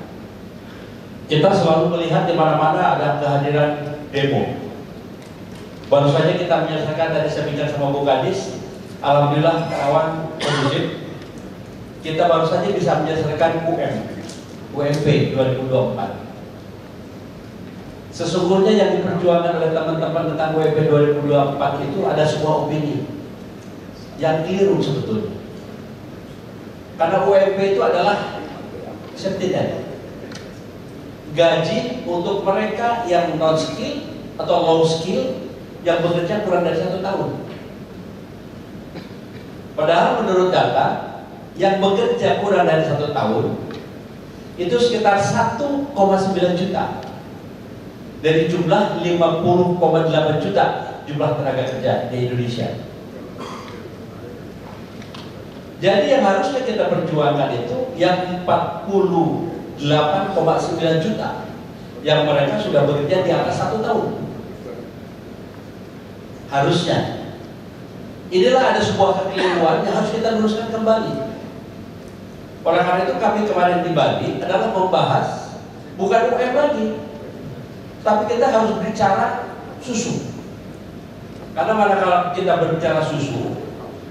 Kita selalu melihat di mana-mana ada kehadiran demo. Baru saja kita menyelesaikan, tadi saya bicara sama Bu Kadis, alhamdulillah Karawang kondusif. Kita baru saja bisa menyelesaikan UMP 2024. Sesungguhnya yang diperjuangkan oleh teman-teman tentang UMP 2024 itu ada sebuah opini yang keliru sebetulnya. Karena UMP itu adalah safety net, gaji untuk mereka yang non skill atau low skill yang bekerja kurang dari 1 tahun. Padahal menurut data yang bekerja kurang dari 1 tahun itu sekitar 1,9 juta dari jumlah 50,8 juta jumlah tenaga kerja di Indonesia. Jadi yang harusnya kita perjuangkan itu yang 48,9 juta yang mereka sudah bekerja di atas 1 tahun. Harusnya. Inilah ada sebuah kekeliruan yang harus kita luruskan kembali. Oleh karena itu kami kemarin di Bali adalah membahas bukan UM lagi, tapi kita harus bicara susu. Karena manakala kita berbicara susu,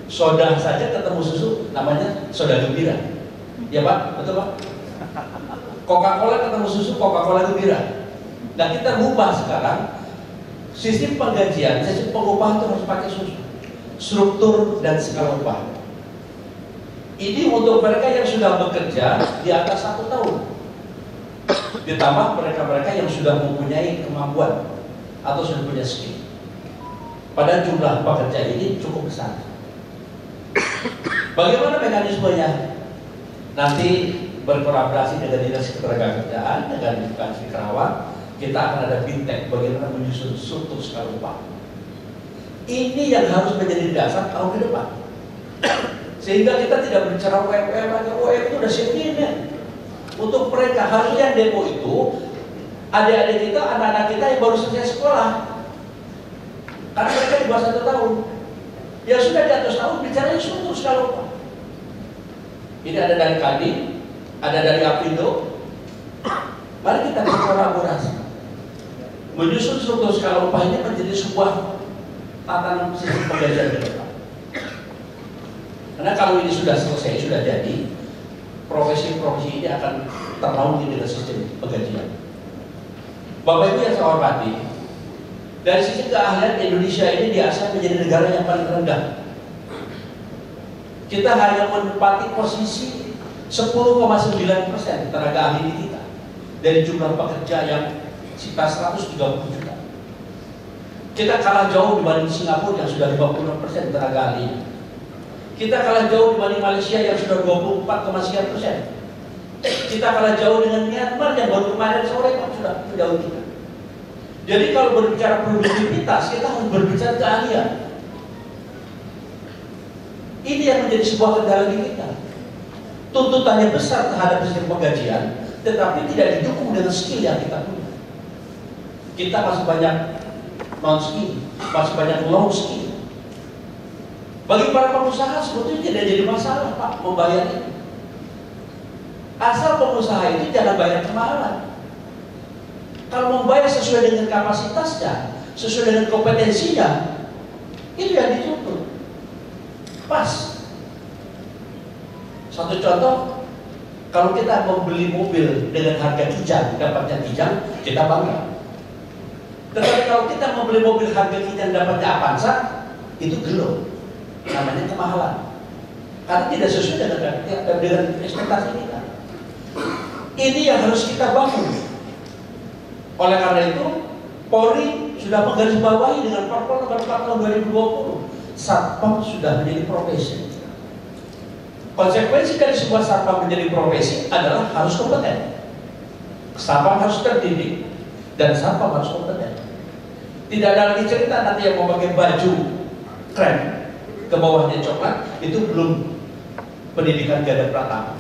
soda saja ketemu susu namanya soda gembira. Ya Pak, betul Pak? Coca-Cola ketemu susu, Coca-Cola gembira. Nah kita rubah sekarang sistem penggajian, sistem pengupahan itu harus pakai susu, struktur dan skala upah. Ini untuk mereka yang sudah bekerja di atas 1 tahun, ditambah mereka-mereka yang sudah mempunyai kemampuan atau sudah punya skill. Pada jumlah pekerja ini cukup besar. Bagaimana mekanismenya? Nanti berkolaborasi dengan Dinas Ketenagakerjaan, dengan Instansi Karawang, kita akan ada fintech bagaimana menyusun struktur skala upah. Ini yang harus menjadi dasar tahun ke depan. Sehingga kita tidak berbicara UMR lagi. UMR itu udah safety. Untuk mereka harusnya demo itu adik-adik kita, anak-anak kita yang baru selesai sekolah, karena mereka di bawah 1 tahun. Ya sudah di atas tahun bicaranya struktur skala upah. Ini ada dari Kadin, ada dari Apindo. Mari kita berkolaborasi menyusun struktur skala upah ini menjadi sebuah tatanan sistem penggajian ke depan. Karena kalau ini sudah selesai, sudah jadi, profesi-profesi ini akan ternaungi dengan sistem penggajian. Bapak Ibu yang saya hormati, dari sisi keahlian Indonesia ini di Asia menjadi negara yang paling rendah. Kita hanya menempati posisi 10,9% tenaga ahli kita dari jumlah pekerja yang sekitar 130 juta. Kita kalah jauh dibanding Singapura yang sudah 56% tenaga ahli. Kita kalah jauh dibanding Malaysia yang sudah 24,sekian%. Kita kalah jauh dengan Myanmar yang baru kemarin sore sudah jauh kita. Jadi kalau berbicara produktivitas, kita harus berbicara keahlian. Ini yang menjadi sebuah kendala di kita. Tuntutannya besar terhadap sistem penggajian, tetapi tidak didukung dengan skill yang kita punya. Kita masih banyak non skill, masih banyak low skill. Bagi para pengusaha sebetulnya tidak jadi masalah Pak membayar ini. Asal pengusaha itu jangan bayar kemahalan. Kalau membayar sesuai dengan kapasitasnya, sesuai dengan kompetensinya, itu yang dituntut. Pas. Satu contoh, kalau kita membeli mobil dengan harga kijang, dapatnya kijang, kita bangga. Tetapi kalau kita membeli mobil harga kijang, dapatnya Avanza, itu gelo. Namanya kemahalan. Karena tidak sesuai dengan ekspektasi kita. Ini yang harus kita bangun. Oleh karena itu, Polri sudah menggarisbawahi dengan Perpol nomor 4 tahun 2020, Satpam sudah menjadi profesi. Konsekuensi dari sebuah satpam menjadi profesi adalah harus kompeten. Satpam harus terdidik dan satpam harus kompeten. Tidak ada lagi cerita nanti yang mau pakai baju krem ke bawahnya coklat, itu belum pendidikan garda pratama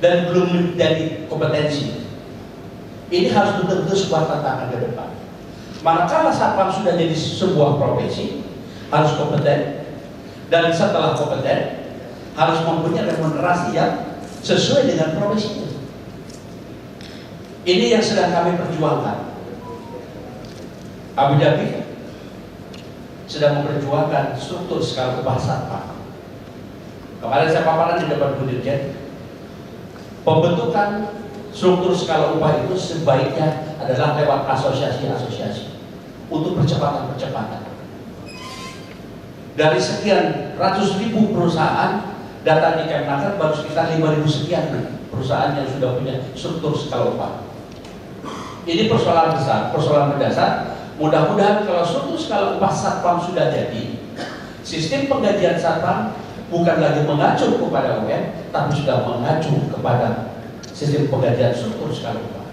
dan belum menjadi kompetensi. Ini harus betul-betul sebuah tantangan ke depan. Manakala satpam sudah jadi sebuah profesi, harus kompeten, dan setelah kompeten harus mempunyai remunerasi yang sesuai dengan profesinya. Ini yang sedang kami perjuangkan. Abu Dhabi sedang memperjuangkan struktur skala upah satpam. Kemarin saya paparan di depan Bu Dirjen, pembentukan struktur skala upah itu sebaiknya adalah lewat asosiasi-asosiasi untuk percepatan-percepatan. Dari sekian ratus ribu perusahaan, data di Kemnaker baru sekitar 5.000 sekian perusahaan yang sudah punya struktur skala upah. Ini persoalan besar, persoalan mendasar. Mudah-mudahan kalau struktur skala upah satpam sudah jadi, sistem penggajian satpam bukan lagi mengacu kepada UM, tapi sudah mengacu kepada sistem penggajian struktur skala upah.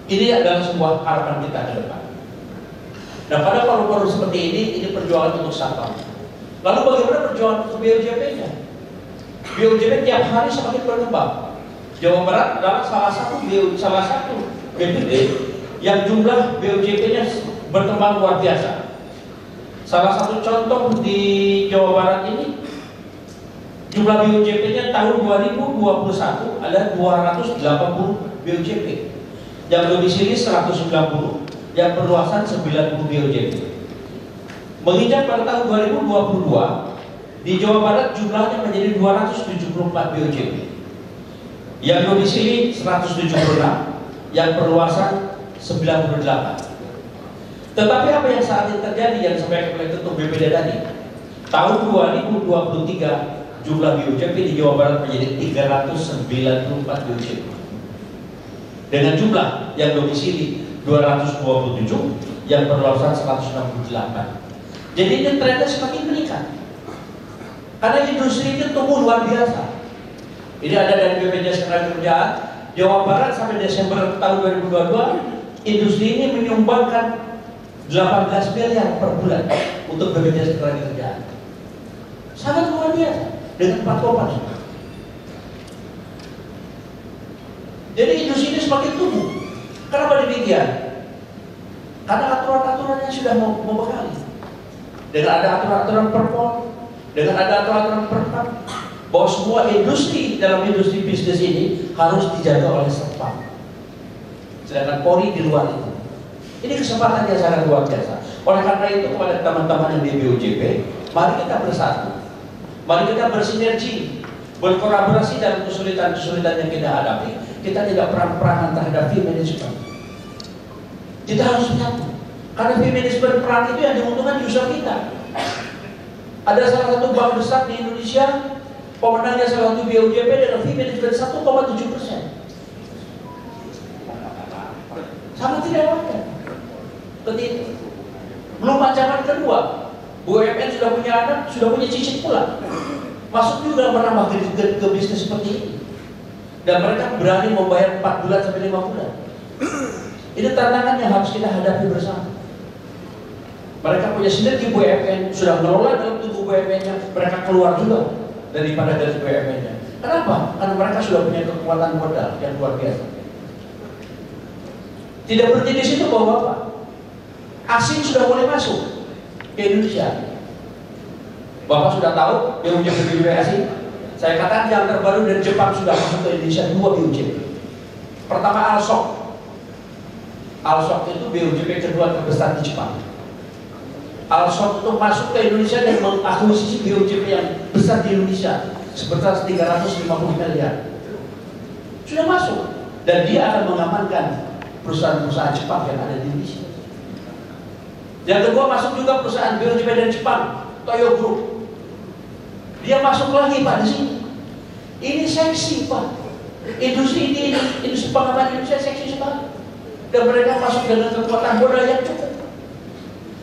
Ini adalah sebuah harapan kita ke depan. Nah, pada forum-forum seperti ini perjuangan untuk satpam. Lalu bagaimana perjuangan untuk BOJP-nya? BOJP tiap hari semakin berkembang. Jawa Barat adalah salah satu BPD yang jumlah BOJP-nya berkembang luar biasa. Salah satu contoh di Jawa Barat ini, jumlah BOJP-nya tahun 2021 ada 280 BOJP, yang domisili 190, yang perluasan 90 BOJP. Menginjak pada tahun 2022, di Jawa Barat jumlahnya menjadi 274 BOJP, yang domisili 176, yang perluasan 98. Tetapi apa yang saat ini terjadi yang disampaikan oleh Ketua BPD tadi, tahun 2023 jumlah BOJP di Jawa Barat menjadi 394 BOJP dengan jumlah yang domisili 227, yang perluasan 168. Jadi ini trennya semakin meningkat karena industri ini tumbuh luar biasa. Ini ada dari BPJS Ketenagakerjaan Jawa Barat sampai Desember tahun 2022, industri ini menyumbangkan 18 miliar per bulan untuk BPJS Ketenagakerjaan. Sangat luar biasa dengan 4 topan. Jadi industri ini semakin tumbuh. Kenapa demikian? Karena aturan-aturannya sudah membekali. Dengan ada aturan-aturan Perpol, dengan ada aturan-aturan Perpap, bahwa semua industri dalam industri bisnis ini harus dijaga oleh satpam. Sedangkan Polri di luar itu. Ini kesempatan yang sangat luar biasa. Oleh karena itu kepada teman-teman yang di BOJP, mari kita bersatu, mari kita bersinergi, berkolaborasi dalam kesulitan-kesulitan yang kita hadapi. Kita tidak perang-perangan terhadap fee management. Kita harus menyatu. Karena fee management perang itu yang diuntungkan user kita. Ada salah satu bank besar di Indonesia, pemenangnya salah satu BOJP dengan fee management 1,7%. Sangat tidak wajar. Ketika belum ancaman kedua, BUMN sudah punya anak, sudah punya cicit pula. Masuk juga menambah ke bisnis seperti ini. Dan mereka berani membayar 4 bulan sampai 5 bulan. Ini tantangan yang harus kita hadapi bersama. Mereka punya sinergi BUMN, sudah mengelola dalam tubuh BUMN-nya, mereka keluar juga daripada garis BUMN-nya. Kenapa? Karena mereka sudah punya kekuatan modal yang luar biasa. Tidak berhenti di situ, Bapak-bapak. Asing sudah mulai masuk ke Indonesia. Bapak sudah tahu BUJP asing. Saya katakan yang terbaru dari Jepang sudah masuk ke Indonesia 2 BUJP. Pertama Alsok. Alsok itu BUJP kedua terbesar di Jepang. Alsok itu masuk ke Indonesia dan mengakuisisi BUJP yang besar di Indonesia sebesar 350 miliar. Sudah masuk dan dia akan mengamankan perusahaan-perusahaan Jepang yang ada di Indonesia. Yang kedua masuk juga perusahaan BUJP dari Jepang, Toyo Group. Dia masuk lagi Pak di sini. Ini seksi Pak. Industri ini industri pengaman Indonesia seksi sekali. Dan mereka masuk dengan kekuatan modal yang cukup.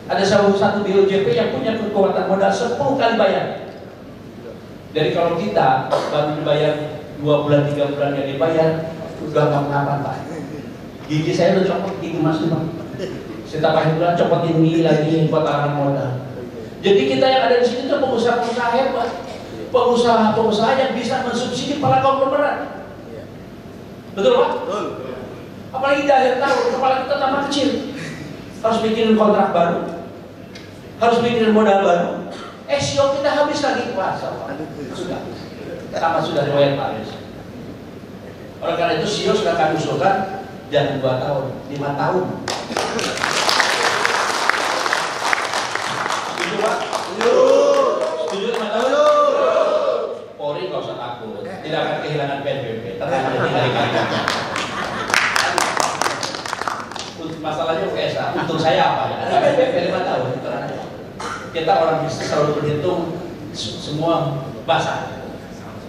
Ada satu BUJP yang punya kekuatan modal 10 kali bayar. Jadi kalau kita baru dibayar 2 bulan 3 bulan yang dibayar, udah nggak mengapa Pak. Gigi saya udah copot gigi Mas Pak. Setiap akhir bulan copot ini lagi buat tahan modal. Jadi kita yang ada di sini itu pengusaha-pengusaha hebat, pengusaha-pengusaha yang bisa mensubsidi para konglomerat. Betul Pak? Betul. Apalagi di akhir tahun, kepala kita tambah kecil. Harus bikin kontrak baru, harus bikin modal baru. SEO kita habis lagi Pak. Sudah, sama sudah riwayat Pak. Oleh karena itu SEO sudah kami usulkan jangan 2 tahun, 5 tahun. Setuju Pak? Setuju 5 tahun? Polri nggak usah takut, tidak akan kehilangan PNBP. Tenang aja, tinggal dikali. Masalahnya UKSA, untuk saya apa ya? Ada PNBP 5 tahun, tenang aja. Kita orang bisnis selalu berhitung semua basah,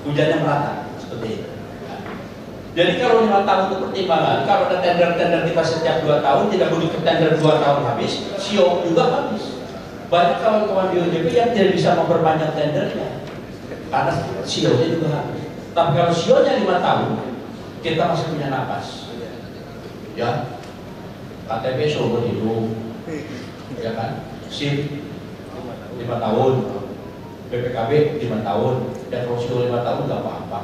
hujannya merata seperti itu. Jadi kalau 5 tahun itu pertimbangan, kalau ada tender-tender kita setiap 2 tahun, tidak begitu tender 2 tahun habis, SEO juga habis. Banyak kawan-kawan BUJP yang tidak bisa memperpanjang tendernya karena SEO-nya juga habis. Tapi kalau SEO-nya 5 tahun, kita masih punya napas. Ya, KTP seumur hidup, ya kan? SIM 5 tahun, BPKB 5 tahun, dan kalau SEO 5 tahun nggak apa-apa.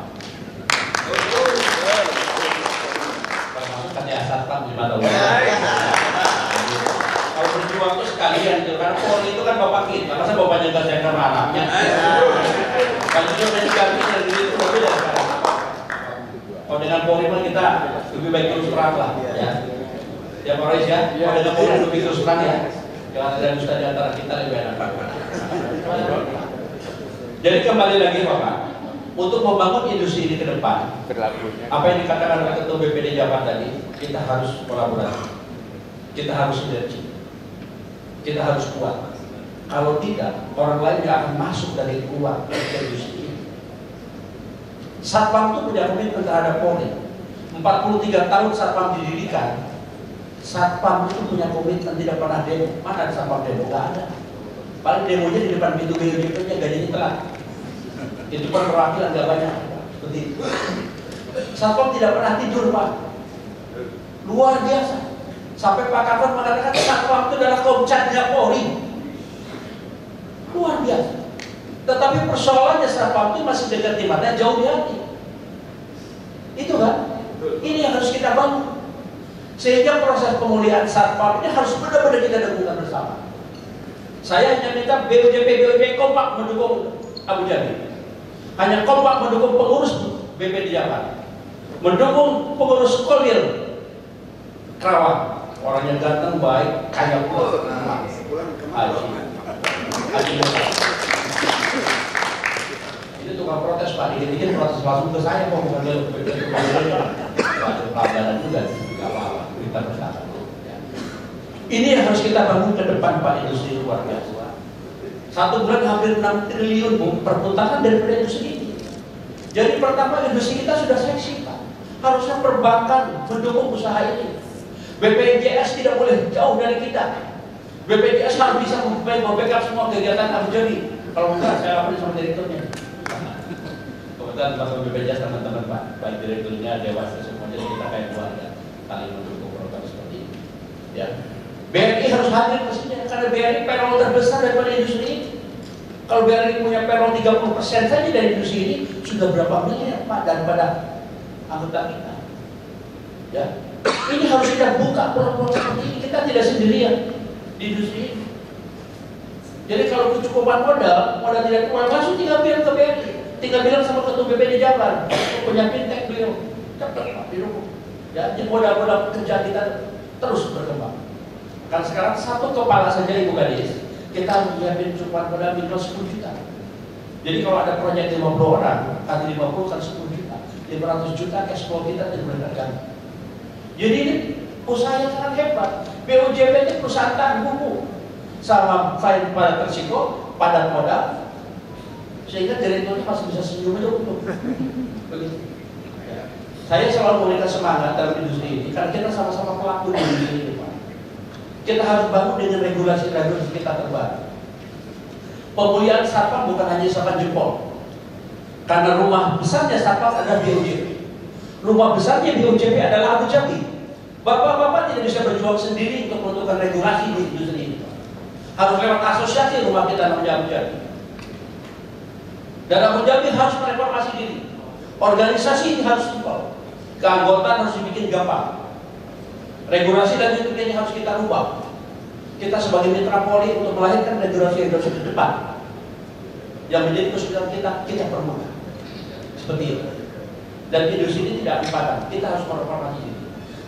Termasuk katanya satpam 5 tahun. Kalau berjuang itu sekalian, karena Polri itu kan bapak kita, masa bapaknya nggak sayang sama anaknya. Kalau dia udah diganti dari itu berbeda sekarang. Kalau dengan Polri mah kita lebih baik terus terang lah, ya. Ya Pak Rais ya, kalau dengan Polri lebih terus terang ya. Jangan ada dusta di antara kita lebih enak. Jadi kembali lagi Bapak, untuk membangun industri ini ke depan, apa yang dikatakan oleh Ketua BPD Jabar tadi, kita harus kolaborasi, kita harus sinergi, kita harus kuat. Kalau tidak, orang lain yang akan masuk dari luar ke industri ini. Satpam itu punya komitmen terhadap Polri. 43 tahun Satpam didirikan. Satpam itu punya komitmen tidak pernah demo. Mana ada Satpam demo? Gak ada. Paling demonya di depan pintu BUJP-nya gajinya telat. Itu perwakilan gak banyak. Seperti itu. Satpam tidak pernah tidur Pak. Luar biasa. Sampai Pak Kapten mengatakan Satpam itu adalah komcatnya Polri. Luar biasa. Tetapi persoalannya Satpam itu masih dekat di mata, jauh di hati. Itu kan? Ini yang harus kita bangun. Sehingga proses pemulihan Satpam ini harus benar-benar kita dukungkan bersama. Saya hanya minta BUJP kompak mendukung Abu Dhabi. Hanya kompak mendukung pengurus BPD Jabar, mendukung pengurus Kolil Kerawang, orang yang ganteng, baik, kaya pula. Haji Musa. Ini tukang protes Pak, dikit-dikit protes langsung ke saya kok, bukan ke BPD. Pelajaran juga, nggak apa-apa, kita bersama. Ini yang harus kita bangun ke depan Pak, industri luar biasa. 1 bulan hampir 6 triliun perputaran dari industri ini. Jadi pertama industri kita sudah seksi Pak. Harusnya perbankan mendukung usaha ini. BPJS tidak boleh jauh dari kita. BPJS harus bisa membackup semua kegiatan Abu Dhabi. Kalau enggak saya laporin sama direkturnya. Kebetulan masuk BPJS teman-teman Pak, baik direkturnya, dewasa semuanya kita kayak keluarga, saling mendukung program seperti ini. Ya. BRI harus hadir ke sini karena BRI payroll terbesar daripada industri ini. Kalau BRI punya payroll 30% saja dari industri ini, sudah berapa miliar Pak daripada anggota kita. Ya. Ini harus kita buka peluang-peluang seperti ini. Kita tidak sendirian di industri ini. Jadi kalau kecukupan modal tidak keluar, langsung tinggal bilang ke BRI, tinggal bilang sama ketua BPD Jabar, punya fintech beliau, cepat Pak dirukuk. Ya, jadi modal-modal kerja kita terus berkembang. Kan sekarang satu kepala saja Ibu Gadis, kita harus menyiapkan cukupan modal minimal 10 juta. Jadi kalau ada proyek 50 orang, kali 50 kan 10 juta, 500 juta cash flow kita tidak boleh terganggu. Jadi ini usaha yang sangat hebat. BUJP itu perusahaan tahan buku, sama file pada tersiko, padat modal, sehingga direkturnya masih bisa senyum aja untuk begitu. Ya. Saya selalu memberikan semangat dalam industri ini karena kita sama-sama pelaku di industri ini, Pak. Kita harus bangun dengan regulasi-regulasi kita terbaru. Pemulihan Satpam bukan hanya isapan jempol, karena rumah besarnya Satpam adalah BUJP. Rumah besarnya BUJP adalah Abu Dhabi. Bapak-bapak tidak bisa berjuang sendiri untuk menentukan regulasi di industri ini. Harus lewat asosiasi rumah kita namanya Abu Dhabi. Dan Abu Dhabi harus mereformasi diri. Organisasi ini harus simpel. Keanggotaan harus dibikin gampang. Regulasi dan ini harus kita rubah. Kita sebagai mitra Polri untuk melahirkan regulasi ke depan yang menjadi kesulitan kita permudah. Seperti itu. Dan industri ini tidak padam. Kita harus mereformasi diri.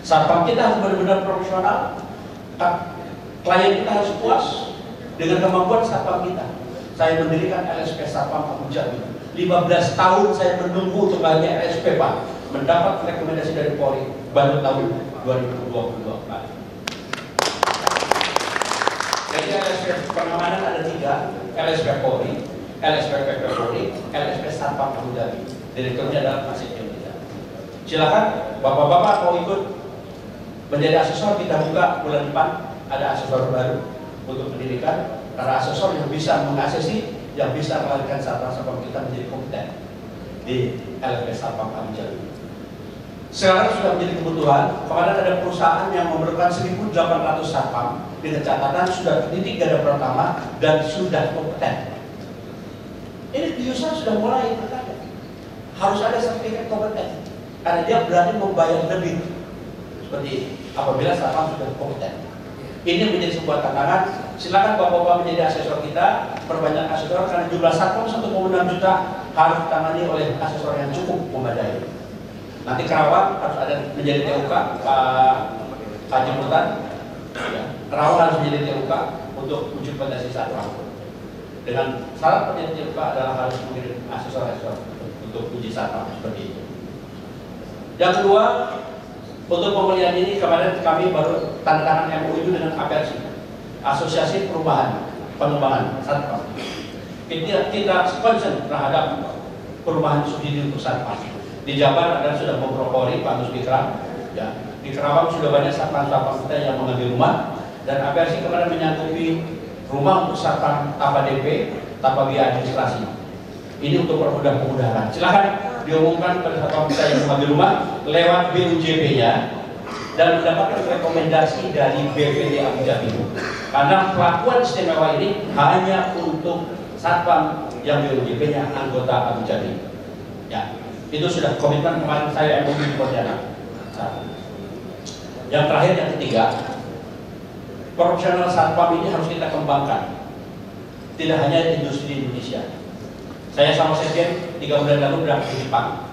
Satpam kita harus benar-benar profesional. Klien kita harus puas dengan kemampuan satpam kita. Saya mendirikan LSP Satpam Abu Dhabi. 15 tahun saya menunggu untuk lahirnya LSP, Pak. Mendapat rekomendasi dari Polri baru tahun 2022. Jadi LSP pengamanan ada 3, LSP Polri, LSP PP Polri, LSP Satpam Abu Dhabi. Direkturnya adalah Pak Setio. Silakan bapak-bapak mau ikut menjadi asesor, kita buka bulan depan ada asesor baru untuk pendidikan, karena asesor yang bisa mengasesi, yang bisa melahirkan satpam kita menjadi kompeten di LSP Satpam Abu Dhabi. Sekarang sudah menjadi kebutuhan. Kemarin ada perusahaan yang memerlukan 1.800 satpam dengan catatan sudah terdidik garda pertama dan sudah kompeten. Ini di usaha sudah mulai berkata harus ada sertifikat kompeten karena dia berani membayar lebih seperti apabila satpam sudah kompeten. Ini menjadi sebuah tantangan. Silakan bapak-bapak menjadi asesor kita, perbanyak asesor karena jumlah satpam 1,6 juta harus ditangani oleh asesor yang cukup memadai. Nanti Kerawang harus ada menjadi TUK Pak Jemputan. Ya. Kerawang harus menjadi TUK untuk uji potensi satpam. Dengan syarat menjadi TUK adalah harus mengirim asesor-asesor untuk uji satpam seperti itu. Yang kedua, untuk pemulihan ini kemarin kami baru tanda tangan MOU dengan APRC, Asosiasi Perubahan Pengembangan Satpam. Kita concern terhadap perubahan subsidi untuk satpam. Di Jabar ada sudah mempropori Pak Gus Bikram, ya. Di Kerawang sudah banyak satpam kita yang mengambil rumah, dan APRC kemarin menyanggupi rumah untuk satpam tanpa DP, tanpa biaya administrasi. Ini untuk permudah kemudahan. Silahkan diumumkan pada satpam kita yang mengambil rumah lewat BUJP-nya dan mendapatkan rekomendasi dari BPD Abu Dhabi. Karena pelakuan istimewa ini hanya untuk satpam yang BUJP-nya anggota Abu Dhabi. Ya. Itu sudah komitmen kemarin saya MOU di Pontianak. Yang terakhir, yang ketiga, profesional satpam ini harus kita kembangkan. Tidak hanya industri di Indonesia. Saya sama Sekjen 3 bulan lalu berangkat ke Jepang.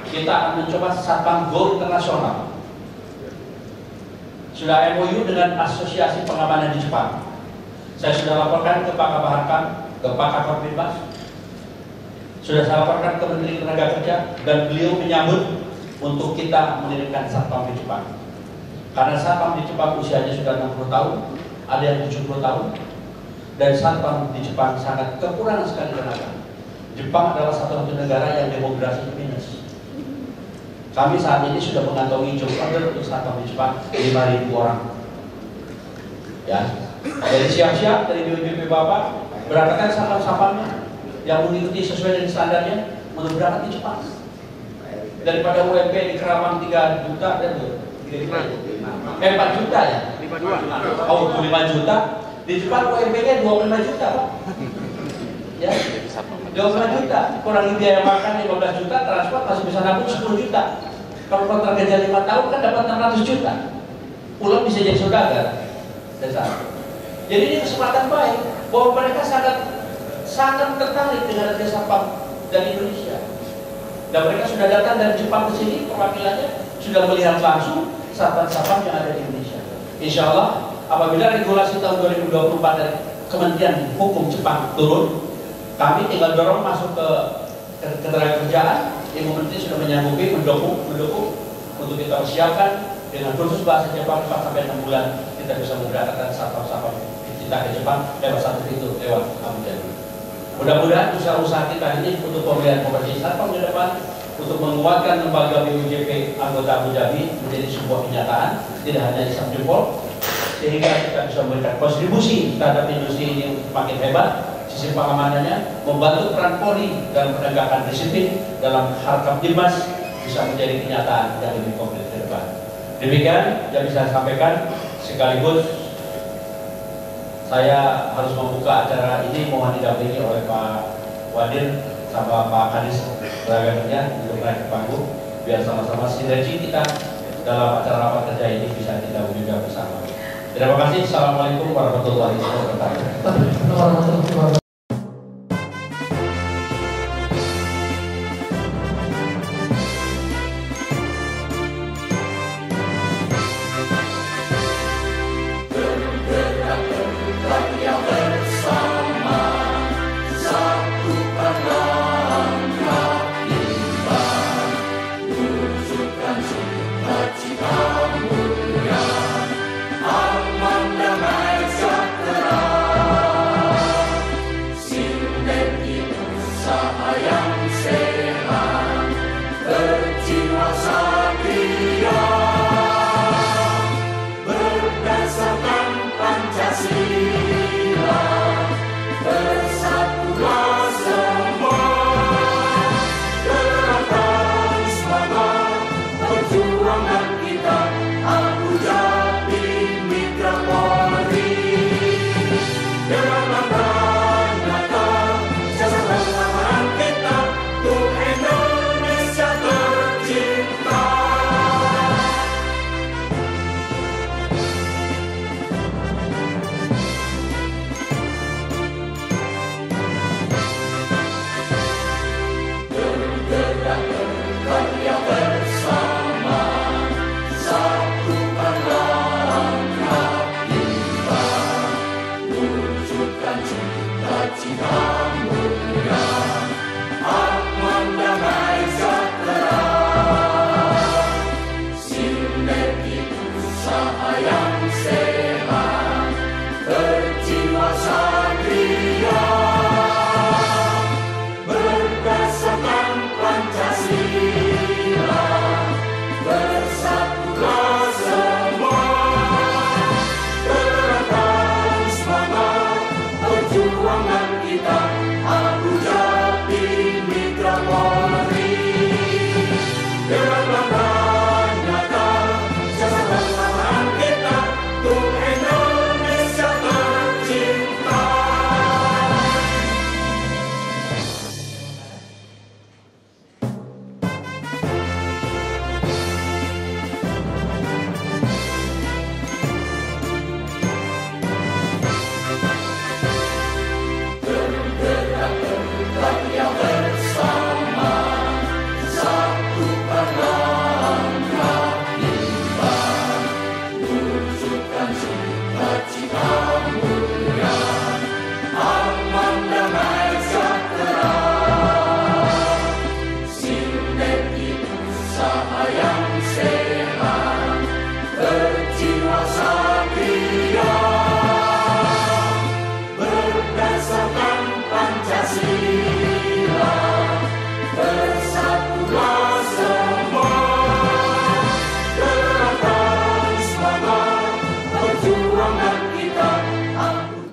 Kita akan mencoba satpam go internasional. Sudah MOU dengan Asosiasi Pengamanan di Jepang. Saya sudah laporkan ke Pak Kabaharkam, ke Pak Kakor Binmas. Sudah saya laporkan ke Menteri Tenaga Kerja dan beliau menyambut untuk kita mendirikan satpam di Jepang. Karena satpam di Jepang usianya sudah 60 tahun, ada yang 70 tahun, dan satpam di Jepang sangat kekurangan sekali tenaga. Jepang adalah satu-satunya negara yang demografinya minus. Kami saat ini sudah mengantongi job order untuk satpam di Jepang 5.000 orang. Ya, jadi siap-siap dari BUJP Bapak berangkatkan satpam-satpamnya yang mengikuti sesuai dengan standarnya untuk berangkat di Jepang. Daripada UMP di Kerawang 3 juta dan 4 juta ya. Oh, 25 juta. Di Jepang UMP-nya 25 juta, Pak. Ya, 25 juta. Kurangi biaya makan 15 juta, transport masih bisa nabung 10 juta. Kalau kontrak kerja 5 tahun kan dapat 600 juta. Pulang bisa jadi saudagar. Jadi ini kesempatan baik bahwa mereka sangat tertarik dengan jasa bank dari Indonesia. Dan mereka sudah datang dari Jepang ke sini, perwakilannya sudah melihat langsung sabang yang ada di Indonesia. Insya Allah, apabila regulasi tahun 2024 dari Kementerian Hukum Jepang turun, kami tinggal dorong masuk ke ketenagakerjaan. Ibu Menteri sudah menyanggupi, mendukung untuk kita persiapkan dengan kursus bahasa Jepang 4-6 bulan kita bisa memberangkatkan sabang kita ke Jepang lewat satu pintu lewat Abu Dhabi. Mudah-mudahan usaha-usaha kita ini untuk pemilihan kompetensi satpam ke depan, untuk menguatkan lembaga BUJP anggota Abu Dhabi menjadi sebuah kenyataan, tidak hanya di jempol, sehingga kita bisa memberikan kontribusi terhadap industri ini makin hebat. Sisi pengamanannya membantu peran Polri dalam penegakan disiplin dalam harkam Dimas bisa menjadi kenyataan yang lebih konkret ke depan. Demikian yang bisa saya sampaikan, sekaligus saya harus membuka acara ini, mohon didampingi oleh Pak Wadir sama Pak Kadis tenaga kerja untuk naik ke panggung biar sama-sama sinergi kita dalam acara rapat kerja ini bisa kita wujudkan bersama. Terima kasih. Assalamualaikum warahmatullahi wabarakatuh. Perjuangan kita